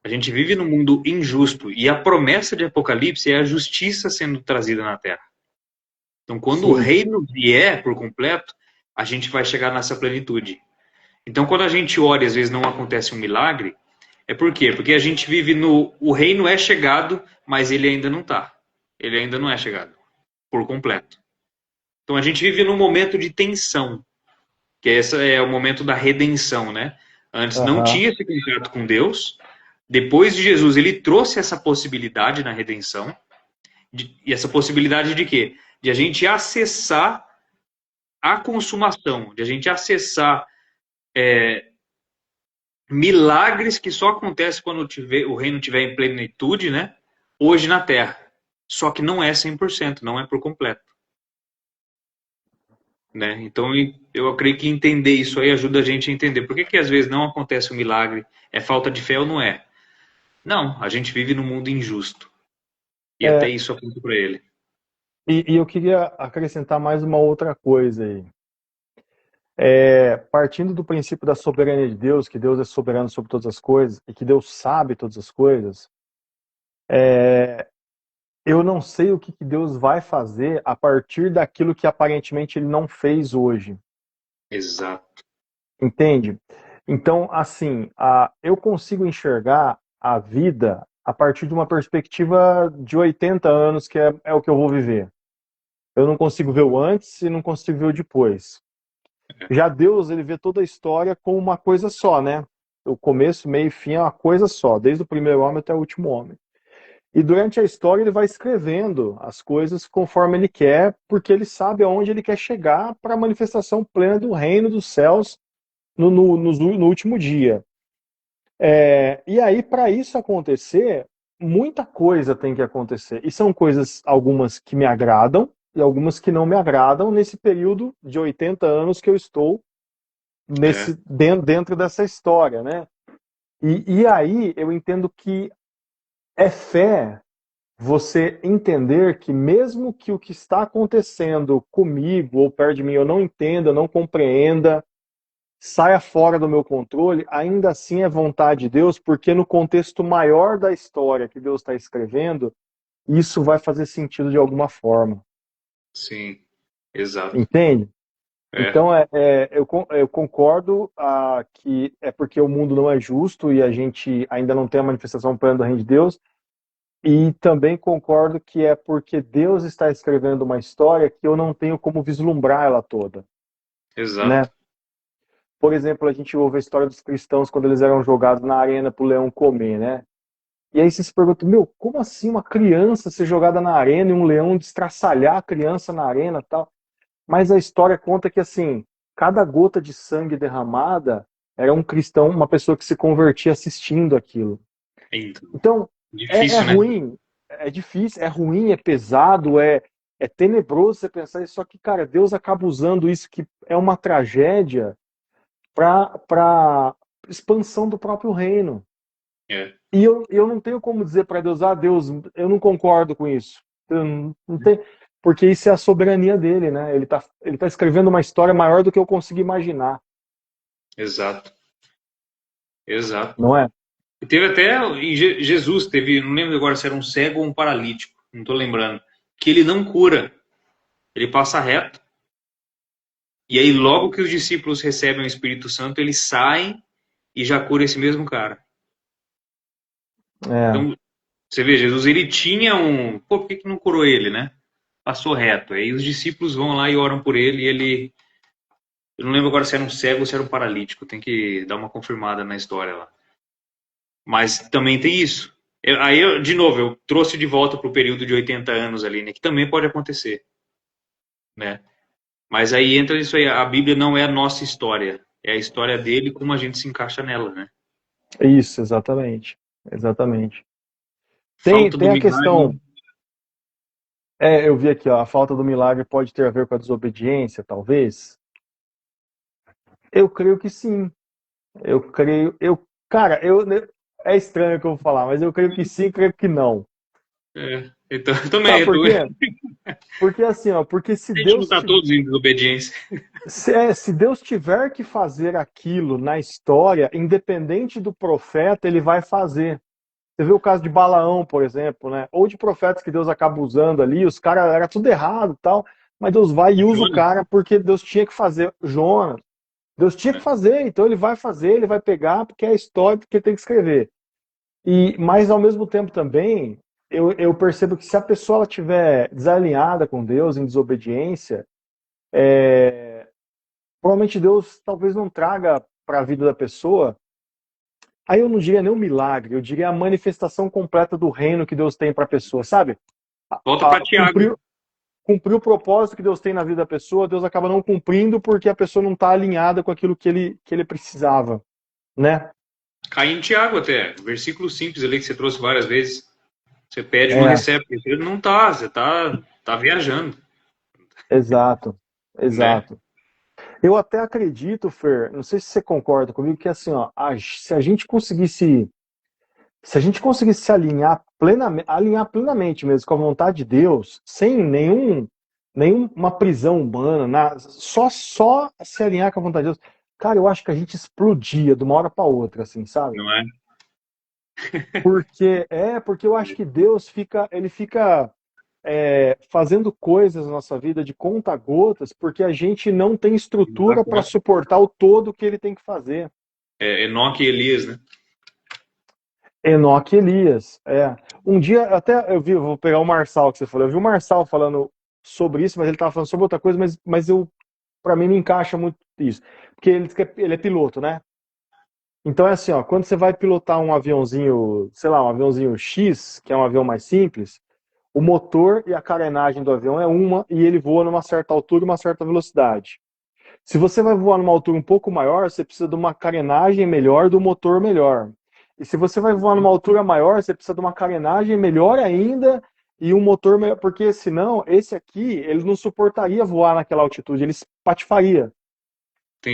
S1: A gente vive num mundo injusto. E a promessa de Apocalipse é a justiça sendo trazida na Terra. Então, quando o
S2: Sim.
S1: reino vier por completo, a gente vai chegar nessa plenitude. Então, quando a gente ora e às vezes não acontece um milagre, é por quê? Porque a gente vive no. O reino é chegado, mas ele ainda não está. Ele ainda não é chegado por completo. Então, a gente vive num momento de tensão, que esse é o momento da redenção, né? Antes não
S2: Aham.
S1: tinha esse contato com Deus. Depois de Jesus, ele trouxe essa possibilidade na redenção. E essa possibilidade de quê? De a gente acessar a consumação, de a gente acessar milagres que só acontecem quando o reino estiver em plenitude, né? Hoje na Terra. Só que não é 100%, não é por completo. Né? Então eu creio que entender isso aí ajuda a gente a entender por que às vezes não acontece um milagre, é falta de fé ou não é. Não, a gente vive num mundo injusto. E até
S2: É,
S1: isso aponta para ele.
S2: e eu queria acrescentar mais uma outra coisa aí. Partindo do princípio da soberania de Deus, que Deus é soberano sobre todas as coisas e que Deus sabe todas as coisas, eu não sei o que Deus vai fazer a partir daquilo que aparentemente ele não fez hoje.
S1: Exato.
S2: Entende? Então, assim, eu consigo enxergar a vida a partir de uma perspectiva de 80 anos, que é o que eu vou viver. Eu não consigo ver o antes e não consigo ver o depois. Já Deus, ele vê toda a história como uma coisa só, né? O começo, meio e fim é uma coisa só, desde o primeiro homem até o último homem. E durante a história ele vai escrevendo as coisas conforme ele quer, porque ele sabe aonde ele quer chegar para a manifestação plena do reino dos céus no último dia. E aí, para isso acontecer, muita coisa tem que acontecer. E são coisas, algumas que me agradam e algumas que não me agradam nesse período de 80 anos que eu estou
S1: É,
S2: dentro dessa história, né? E aí eu entendo que é fé você entender que mesmo que o que está acontecendo comigo ou perto de mim eu não entenda, eu não compreenda, saia fora do meu controle, ainda assim é vontade de Deus, porque no contexto maior da história que Deus está escrevendo, isso vai fazer sentido de alguma forma.
S1: sim, exato.
S2: Entende?
S1: É,
S2: Então, eu concordo que é porque o mundo não é justo e a gente ainda não tem a manifestação plena do reino de Deus, e também concordo que é porque Deus está escrevendo uma história que eu não tenho como vislumbrar ela toda, né?
S1: exato.
S2: Por exemplo, a gente ouve a história dos cristãos quando eles eram jogados na arena para o leão comer, né? E aí você se pergunta, meu, como assim uma criança ser jogada na arena e um leão destraçalhar a criança na arena e tal? Mas a história conta que, assim, cada gota de sangue derramada era um cristão, uma pessoa que se convertia assistindo aquilo.
S1: Então,
S2: Então, é
S1: difícil, né?
S2: ruim, é difícil, é ruim, é pesado, é tenebroso você pensar isso, só que, cara, Deus acaba usando isso que é uma tragédia para expansão do próprio reino.
S1: É.
S2: E eu não tenho como dizer para Deus, Deus, eu não concordo com isso. Eu não tenho, porque isso é a soberania dele, né? Ele tá escrevendo uma história maior do que eu consigo imaginar,
S1: Exato, exato.
S2: não é?
S1: E teve até em Jesus, teve, não lembro agora se era um cego ou um paralítico, não estou lembrando, que ele não cura, ele passa reto. E aí, logo que os discípulos recebem o Espírito Santo, eles saem e já cura esse mesmo cara.
S2: É,
S1: Então, você vê, Jesus, ele tinha um. Pô, por que não curou ele, né? Passou reto. Aí os discípulos vão lá e oram por ele e ele. Eu não lembro agora se era um cego ou se era um paralítico, tem que dar uma confirmada na história lá. Mas também tem isso. De novo, eu trouxe de volta para o período de 80 anos ali, né? Que também pode acontecer, né? Mas aí entra isso aí, a Bíblia não é a nossa história, é a história dele como a gente se encaixa nela, né?
S2: isso, exatamente. Exatamente.
S1: Falta do
S2: Tem a
S1: milagre.
S2: questão, eu vi aqui, ó, a falta do milagre pode ter a ver com a desobediência, talvez. Eu creio que sim. Cara, é estranho o que eu vou falar, mas eu creio que sim, creio que não.
S1: Então, também,
S2: Sabe por quê? Porque assim, ó, porque
S1: a gente não está todos em desobediência.
S2: se Deus tiver que fazer aquilo na história, independente do profeta, ele vai fazer. Você vê o caso de Balaão, por exemplo, né? Ou de profetas que Deus acaba usando ali, os caras era tudo errado, e tal, mas Deus vai e usa o
S1: Jonas,
S2: cara porque Deus tinha que fazer. Jonas, Deus tinha que
S1: né?
S2: fazer, então ele vai fazer, ele vai pegar porque é a história que ele tem que escrever. Mas ao mesmo tempo também, eu percebo que se a pessoa ela tiver desalinhada com Deus, em desobediência, provavelmente Deus talvez não traga para a vida da pessoa. Aí eu não diria nem um milagre, eu diria a manifestação completa do reino que Deus tem para a pessoa, sabe?
S1: Volta para Tiago.
S2: Cumprir o propósito que Deus tem na vida da pessoa, Deus acaba não cumprindo porque a pessoa não está alinhada com aquilo que ele precisava, né?
S1: Cai em Tiago até. Versículo simples ali que você trouxe várias vezes. Você pede, não
S2: É,
S1: recebe. Porque não tá, você tá viajando,
S2: exato,
S1: né?
S2: exato. Eu até acredito, Fer, não sei se você concorda comigo, que assim, ó, se a gente conseguisse se alinhar plenamente mesmo com a vontade de Deus, sem nenhuma prisão humana, só se alinhar com a vontade de Deus, cara, eu acho que a gente explodia de uma hora para outra, assim, sabe?
S1: Não é?
S2: Porque eu acho que Deus ele fica fazendo coisas na nossa vida de conta-gotas, porque a gente não tem estrutura para suportar o todo que ele tem que fazer.
S1: Enoque e Elias, né?
S2: Enoque e Elias. Um dia, até eu vi, vou pegar o Marçal que você falou, eu vi o Marçal falando sobre isso, mas ele estava falando sobre outra coisa, mas para mim não encaixa muito isso. Porque ele é piloto, né? Então é assim, ó, quando você vai pilotar um aviãozinho, sei lá, um aviãozinho X, que é um avião mais simples, o motor e a carenagem do avião é uma e ele voa numa certa altura e uma certa velocidade. Se você vai voar numa altura um pouco maior, você precisa de uma carenagem melhor, do motor melhor. E se você vai voar numa altura maior, você precisa de uma carenagem melhor ainda e um motor melhor, porque senão esse aqui, ele não suportaria voar naquela altitude, ele patifaria.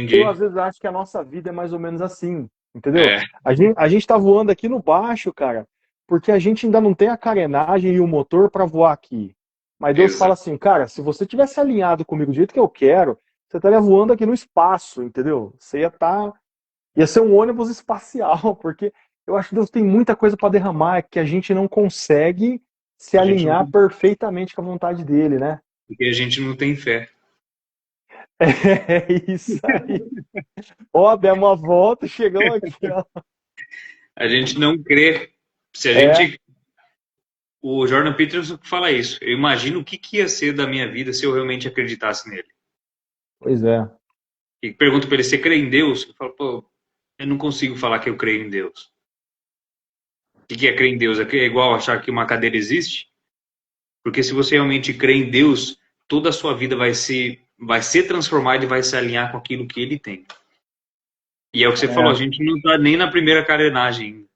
S2: Eu às
S1: Entendi.
S2: vezes acho que a nossa vida é mais ou menos assim, entendeu?
S1: É,
S2: A gente tá voando aqui no baixo, cara, porque a gente ainda não tem a carenagem e o motor para voar aqui. Mas Deus fala
S1: exato.
S2: assim, cara, se você tivesse alinhado comigo do jeito que eu quero, você estaria voando aqui no espaço, entendeu? Você ia ser um ônibus espacial, porque eu acho que Deus tem muita coisa para derramar que a gente não consegue se
S1: A gente não
S2: alinhar
S1: tem,
S2: perfeitamente com a vontade dele, né?
S1: porque a gente não tem fé.
S2: É isso aí. Ó, demos uma volta, chegamos aqui, ó.
S1: A gente não crê. Se a
S2: É,
S1: gente. O Jordan Peterson fala isso. Eu imagino o que, que ia ser da minha vida se eu realmente acreditasse nele.
S2: pois é.
S1: E pergunto para ele: você crê em Deus? Ele fala: pô, eu não consigo falar que eu creio em Deus. O que, que é crer em Deus? É igual achar que uma cadeira existe? Porque se você realmente crê em Deus, toda a sua vida vai ser transformada e vai se alinhar com aquilo que ele tem. E é o que você falou: a
S2: É.
S1: gente não está nem na primeira carenagem.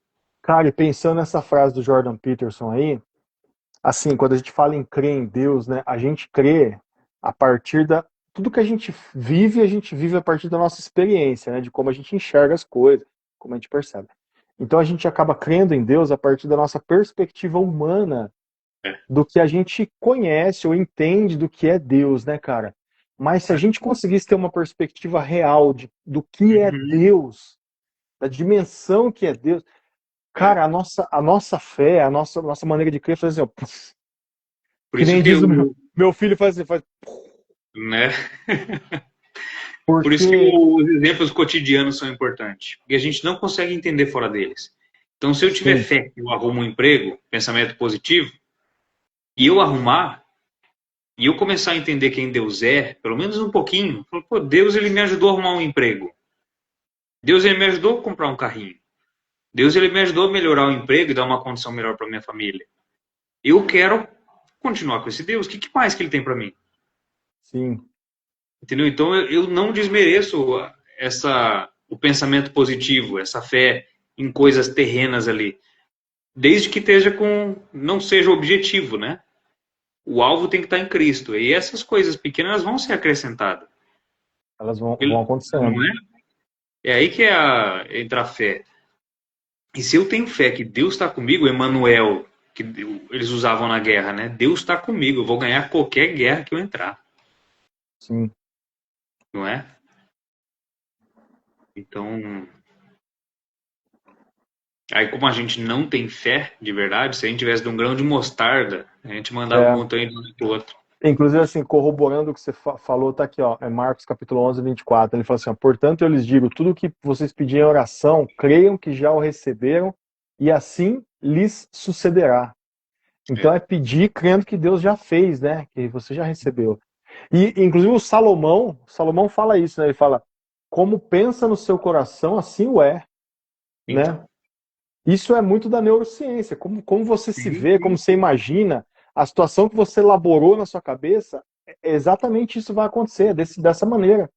S2: Cara, e pensando nessa frase do Jordan Peterson aí, assim, quando a gente fala em crer em Deus, né, a gente crê a partir da. Tudo que a gente vive a partir da nossa experiência, né, de como a gente enxerga as coisas, como a gente percebe. Então a gente acaba crendo em Deus a partir da nossa perspectiva humana
S1: É,
S2: do que a gente conhece ou entende do que é Deus, né, cara? Mas se a
S1: é.
S2: gente conseguisse ter uma perspectiva real do que é
S1: Uhum,
S2: Deus, da dimensão que é Deus,
S1: é.
S2: cara, a nossa fé, a nossa maneira de crer faz assim, ó,
S1: Por
S2: que
S1: isso
S2: nem
S1: que
S2: diz o meu,
S1: o,
S2: meu filho faz assim, faz,
S1: né? Por isso que
S2: porque,
S1: os exemplos cotidianos são importantes, porque a gente não consegue entender fora deles. Então, se eu tiver
S2: sim,
S1: fé que eu arrumo um emprego, pensamento positivo, e eu arrumar, e eu começar a entender quem Deus é, pelo menos um pouquinho, pô, Deus ele me ajudou a arrumar um emprego. Deus ele me ajudou a comprar um carrinho. Deus ele me ajudou a melhorar o emprego e dar uma condição melhor para minha família. Eu quero continuar com esse Deus. O que mais que ele tem para mim?
S2: sim,
S1: Entendeu? Então eu não desmereço o pensamento positivo, essa fé em coisas terrenas ali, desde que esteja com não seja objetivo, né? O alvo tem que estar em Cristo e essas coisas pequenas vão ser acrescentadas.
S2: elas vão
S1: Não
S2: acontecendo.
S1: é? É aí que entra a fé. E se eu tenho fé que Deus está comigo, Emmanuel, que eles usavam na guerra, né? Deus está comigo, eu vou ganhar qualquer guerra que eu entrar,
S2: Sim.
S1: não é? Então, aí, como a gente não tem fé de verdade, se a gente tivesse de um grão de mostarda, a gente mandava um
S2: É.
S1: montanha de um pro outro.
S2: Inclusive, assim, corroborando o que você falou, tá aqui, ó, é Marcos capítulo 11, 24. Ele fala assim, ó, portanto, eu lhes digo, tudo o que vocês pedirem em oração, creiam que já o receberam, e assim lhes sucederá. Então
S1: É.
S2: é pedir crendo que Deus já fez, né? Que você já recebeu. E, inclusive, o Salomão fala isso, né? Ele fala, como pensa no seu coração, assim o é, né?
S1: Então,
S2: Isso é muito da neurociência, como você se
S1: sim,
S2: vê, como
S1: sim.
S2: você imagina, a situação que você elaborou na sua cabeça, exatamente isso vai acontecer, dessa maneira.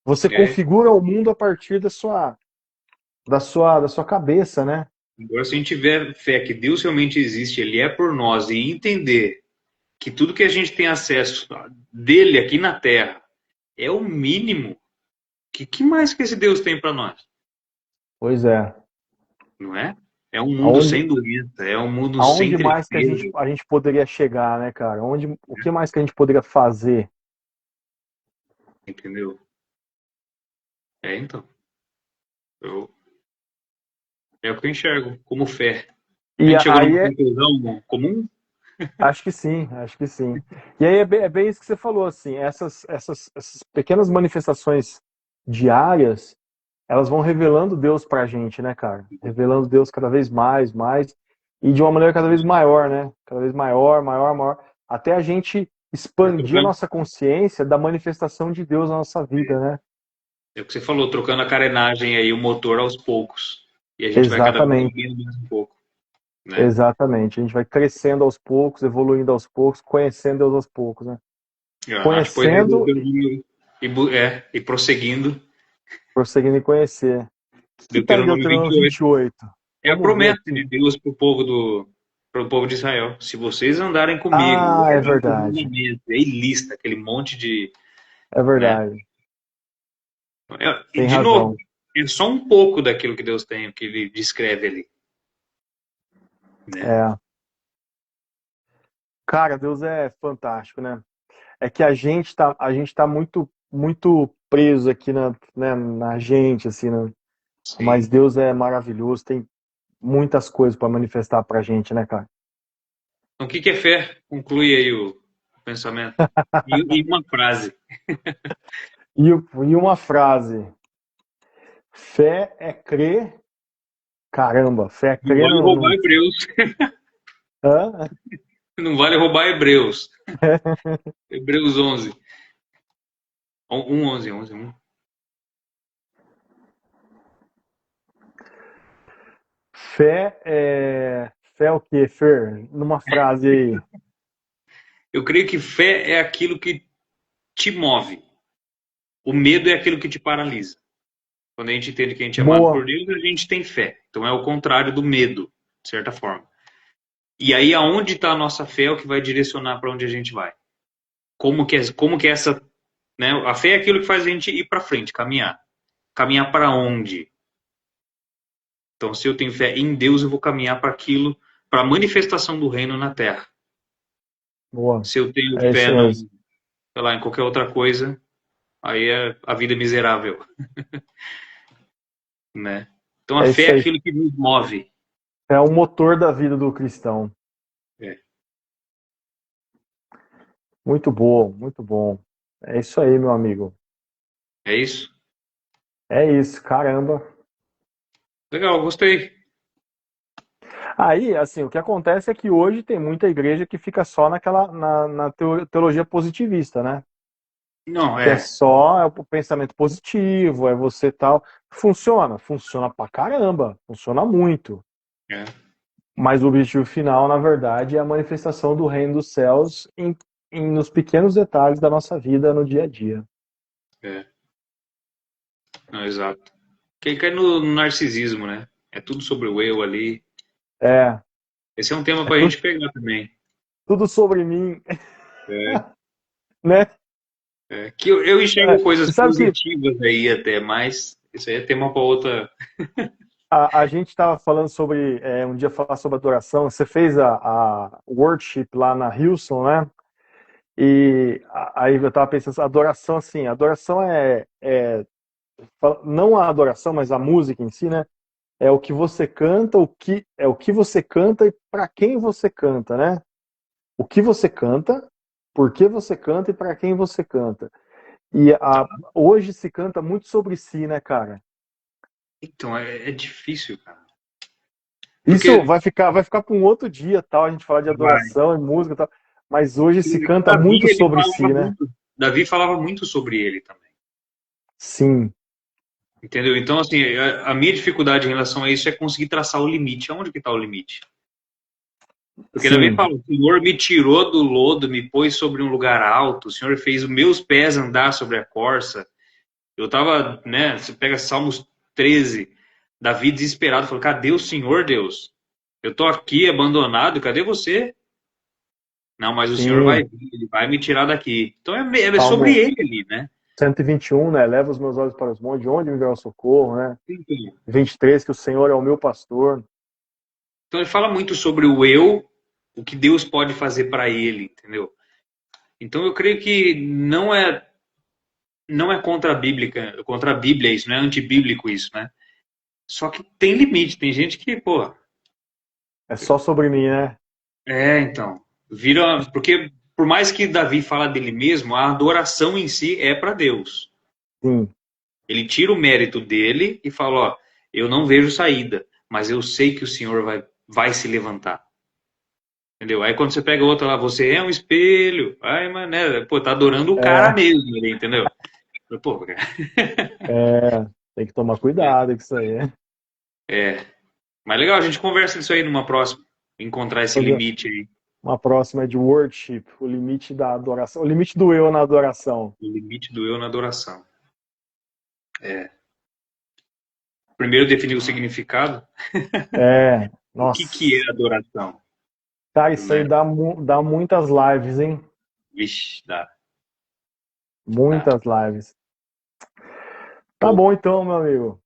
S2: Você
S1: É.
S2: configura o mundo a partir da sua cabeça, né?
S1: Agora, se a gente tiver fé que Deus realmente existe, Ele é por nós, e entender que tudo que a gente tem acesso dele aqui na Terra é o mínimo, que mais que esse Deus tem para nós?
S2: Pois é.
S1: Não é? É um mundo
S2: Aonde,
S1: sem doença, é um mundo sem
S2: aonde mais que a
S1: tristeza,
S2: gente, a gente poderia chegar, né, cara? O que mais que a gente poderia fazer?
S1: entendeu? É, então. Eu, é o que eu enxergo como fé. A
S2: E
S1: gente chegou
S2: aí
S1: numa conclusão comum?
S2: acho que sim, acho que sim. E aí é bem isso que você falou, assim, essas pequenas manifestações diárias, elas vão revelando Deus pra gente, né, cara? Revelando Deus cada vez mais, mais, e de uma maneira cada vez maior, né? Cada vez maior, maior, maior, até a gente
S1: Vai
S2: expandir a
S1: trocando.
S2: nossa consciência da manifestação de Deus na nossa vida, né?
S1: É o que você falou, trocando a carenagem aí, o motor aos poucos. E a gente vai cada vez
S2: Exatamente,
S1: subindo mais um pouco, né?
S2: exatamente. A gente vai crescendo aos poucos, evoluindo aos poucos, conhecendo Deus aos poucos, né?
S1: Depois aí
S2: Conhecendo,
S1: e prosseguindo,
S2: prosseguindo em conhecer. O que está em
S1: Deuteronômio
S2: Deuteronômio
S1: 28.
S2: 28?
S1: É a
S2: Vamos ver
S1: promessa
S2: aqui.
S1: de Deus pro povo de Israel. Se vocês andarem comigo,
S2: Ah, é
S1: guardar os meus
S2: verdade.
S1: mandamentos, aí lista aquele monte de,
S2: É
S1: né?
S2: verdade.
S1: E
S2: Tem
S1: de novo,
S2: razão.
S1: é só um pouco daquilo que Deus tem, que ele descreve ali, né?
S2: É. Cara, Deus é fantástico, né? É que a gente tá muito preso aqui na gente, assim, né? Mas
S1: Sim.
S2: Deus é maravilhoso, tem muitas coisas para manifestar pra gente, né, cara?
S1: Então, o que é fé? Conclui aí o pensamento. E uma frase.
S2: E uma frase: fé é crer. Caramba, fé é
S1: Não
S2: crer
S1: vale
S2: no.
S1: roubar Hebreus.
S2: Hã?
S1: Não vale roubar Hebreus. Hebreus 11. 11, 11, 1.
S2: Fé é o quê, Fer? Numa frase aí.
S1: Eu creio que fé é aquilo que te move. O medo é aquilo que te paralisa. Quando a gente entende que a gente é amado por
S2: Boa.
S1: Deus, a gente tem fé. Então é o contrário do medo, de certa forma. E aí, aonde está a nossa fé é o que vai direcionar para onde a gente vai. Como que é essa. Né? A fé é aquilo que faz a gente ir para frente, caminhar. Caminhar para onde? Então, se eu tenho fé em Deus, eu vou caminhar para aquilo, para a manifestação do reino na terra.
S2: Boa.
S1: Se eu tenho
S2: É
S1: fé
S2: isso
S1: no,
S2: mesmo.
S1: sei lá, em qualquer outra coisa, aí é a vida miserável, né? Então, a
S2: É
S1: fé
S2: isso
S1: é
S2: aí.
S1: aquilo que nos move.
S2: É o motor da vida do cristão.
S1: É,
S2: Muito bom, muito bom. É isso aí, meu amigo.
S1: é isso?
S2: É isso, caramba.
S1: Legal, gostei.
S2: Aí, assim, o que acontece é que hoje tem muita igreja que fica só na teologia positivista, né?
S1: Não,
S2: Que é
S1: é.
S2: só o pensamento positivo, é você tal. Funciona pra caramba, funciona muito.
S1: É,
S2: Mas o objetivo final, na verdade, é a manifestação do reino dos céus nos pequenos detalhes da nossa vida no dia a dia.
S1: é. Não, exato. Que aí cai no narcisismo, né? É tudo sobre o eu ali.
S2: É,
S1: Esse é um tema
S2: é
S1: para a
S2: tudo,
S1: gente pegar também.
S2: tudo sobre mim,
S1: É,
S2: né?
S1: que eu enxergo
S2: E
S1: coisas
S2: sabe que
S1: positivas aí até, mas isso aí é tema para outra.
S2: a gente estava falando sobre, um dia falar sobre adoração, você fez a worship lá na Hilson, né? E aí eu estava pensando, adoração assim, adoração não a adoração, mas a música em si, né? É o que você canta, o que você canta e para quem você canta, né? O que você canta, por que você canta e para quem você canta. E hoje se canta muito sobre si, né, cara?
S1: Então, é difícil, cara.
S2: Isso
S1: Porque
S2: vai ficar para um outro dia, tal, a gente falar de
S1: vai.
S2: adoração e música, tal. Mas hoje se canta
S1: Davi,
S2: muito
S1: ele
S2: sobre
S1: falava
S2: si, né?
S1: muito. Davi falava muito sobre ele também.
S2: Sim,
S1: Entendeu? Então, assim, a minha dificuldade em relação a isso é conseguir traçar o limite. Aonde que está o limite? Porque Davi
S2: sim,
S1: fala, o Senhor me tirou do lodo, me pôs sobre um lugar alto, o Senhor fez os meus pés andar sobre a corça. Eu tava, né, você pega Salmos 13, Davi desesperado, falou, cadê o Senhor, Deus? Eu tô aqui abandonado, cadê você? Não, mas o Senhor vai
S2: sim.
S1: vir, ele vai me tirar daqui. Então é sobre
S2: Salmo
S1: ele ali, né?
S2: 121, né? Leva os meus olhos para os montes, de onde me virá o socorro, né?
S1: Então
S2: 23, que o Senhor é o meu pastor.
S1: ele fala muito sobre o eu, o que Deus pode fazer para ele, entendeu? Então eu creio que não é contra a Bíblia isso, não é antibíblico isso, né? Só que tem limite, tem gente que, pô,
S2: É só sobre mim, né?
S1: então, vira, porque por mais que Davi fala dele mesmo, a adoração em si é para Deus.
S2: Sim,
S1: Ele tira o mérito dele e fala, ó, eu não vejo saída, mas eu sei que o Senhor vai se levantar. Entendeu? Aí quando você pega outra lá, você é um espelho. Ai, mas, né, pô, tá adorando o cara
S2: é,
S1: mesmo ali, entendeu? Pô, cara.
S2: tem que tomar cuidado com isso aí.
S1: É. Mas legal, a gente conversa disso aí numa próxima. Encontrar esse limite aí.
S2: Uma próxima é de worship, o limite da adoração, o limite do eu na adoração.
S1: O limite do eu na adoração. É. primeiro definir o significado. O que
S2: Nossa.
S1: é adoração?
S2: Cara, isso aí
S1: Né?
S2: dá muitas lives, hein?
S1: Vixe, dá.
S2: Muitas lives. Tá
S1: Pô.
S2: bom então, meu amigo.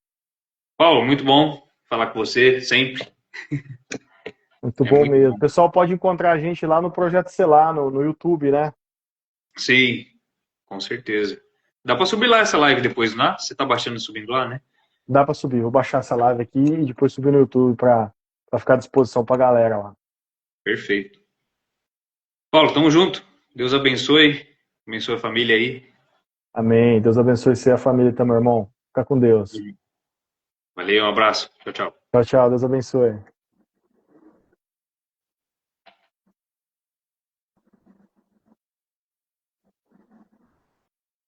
S1: Paulo, muito bom falar com você, sempre.
S2: Muito
S1: É
S2: bom
S1: muito
S2: mesmo. O
S1: bom.
S2: pessoal pode encontrar a gente lá no Projeto Celular, no YouTube, né?
S1: Sim, com certeza. Dá pra subir lá essa live depois, não? Você tá baixando e subindo lá, né?
S2: Dá pra subir. Vou baixar essa live aqui e depois subir no YouTube pra ficar à disposição pra galera lá.
S1: Perfeito. Paulo, tamo junto. Deus abençoe. Abençoe a família aí.
S2: Amém. Deus abençoe você e a família também, meu irmão. Fica com Deus.
S1: Valeu, um abraço. Tchau, tchau.
S2: Tchau, tchau. Deus abençoe.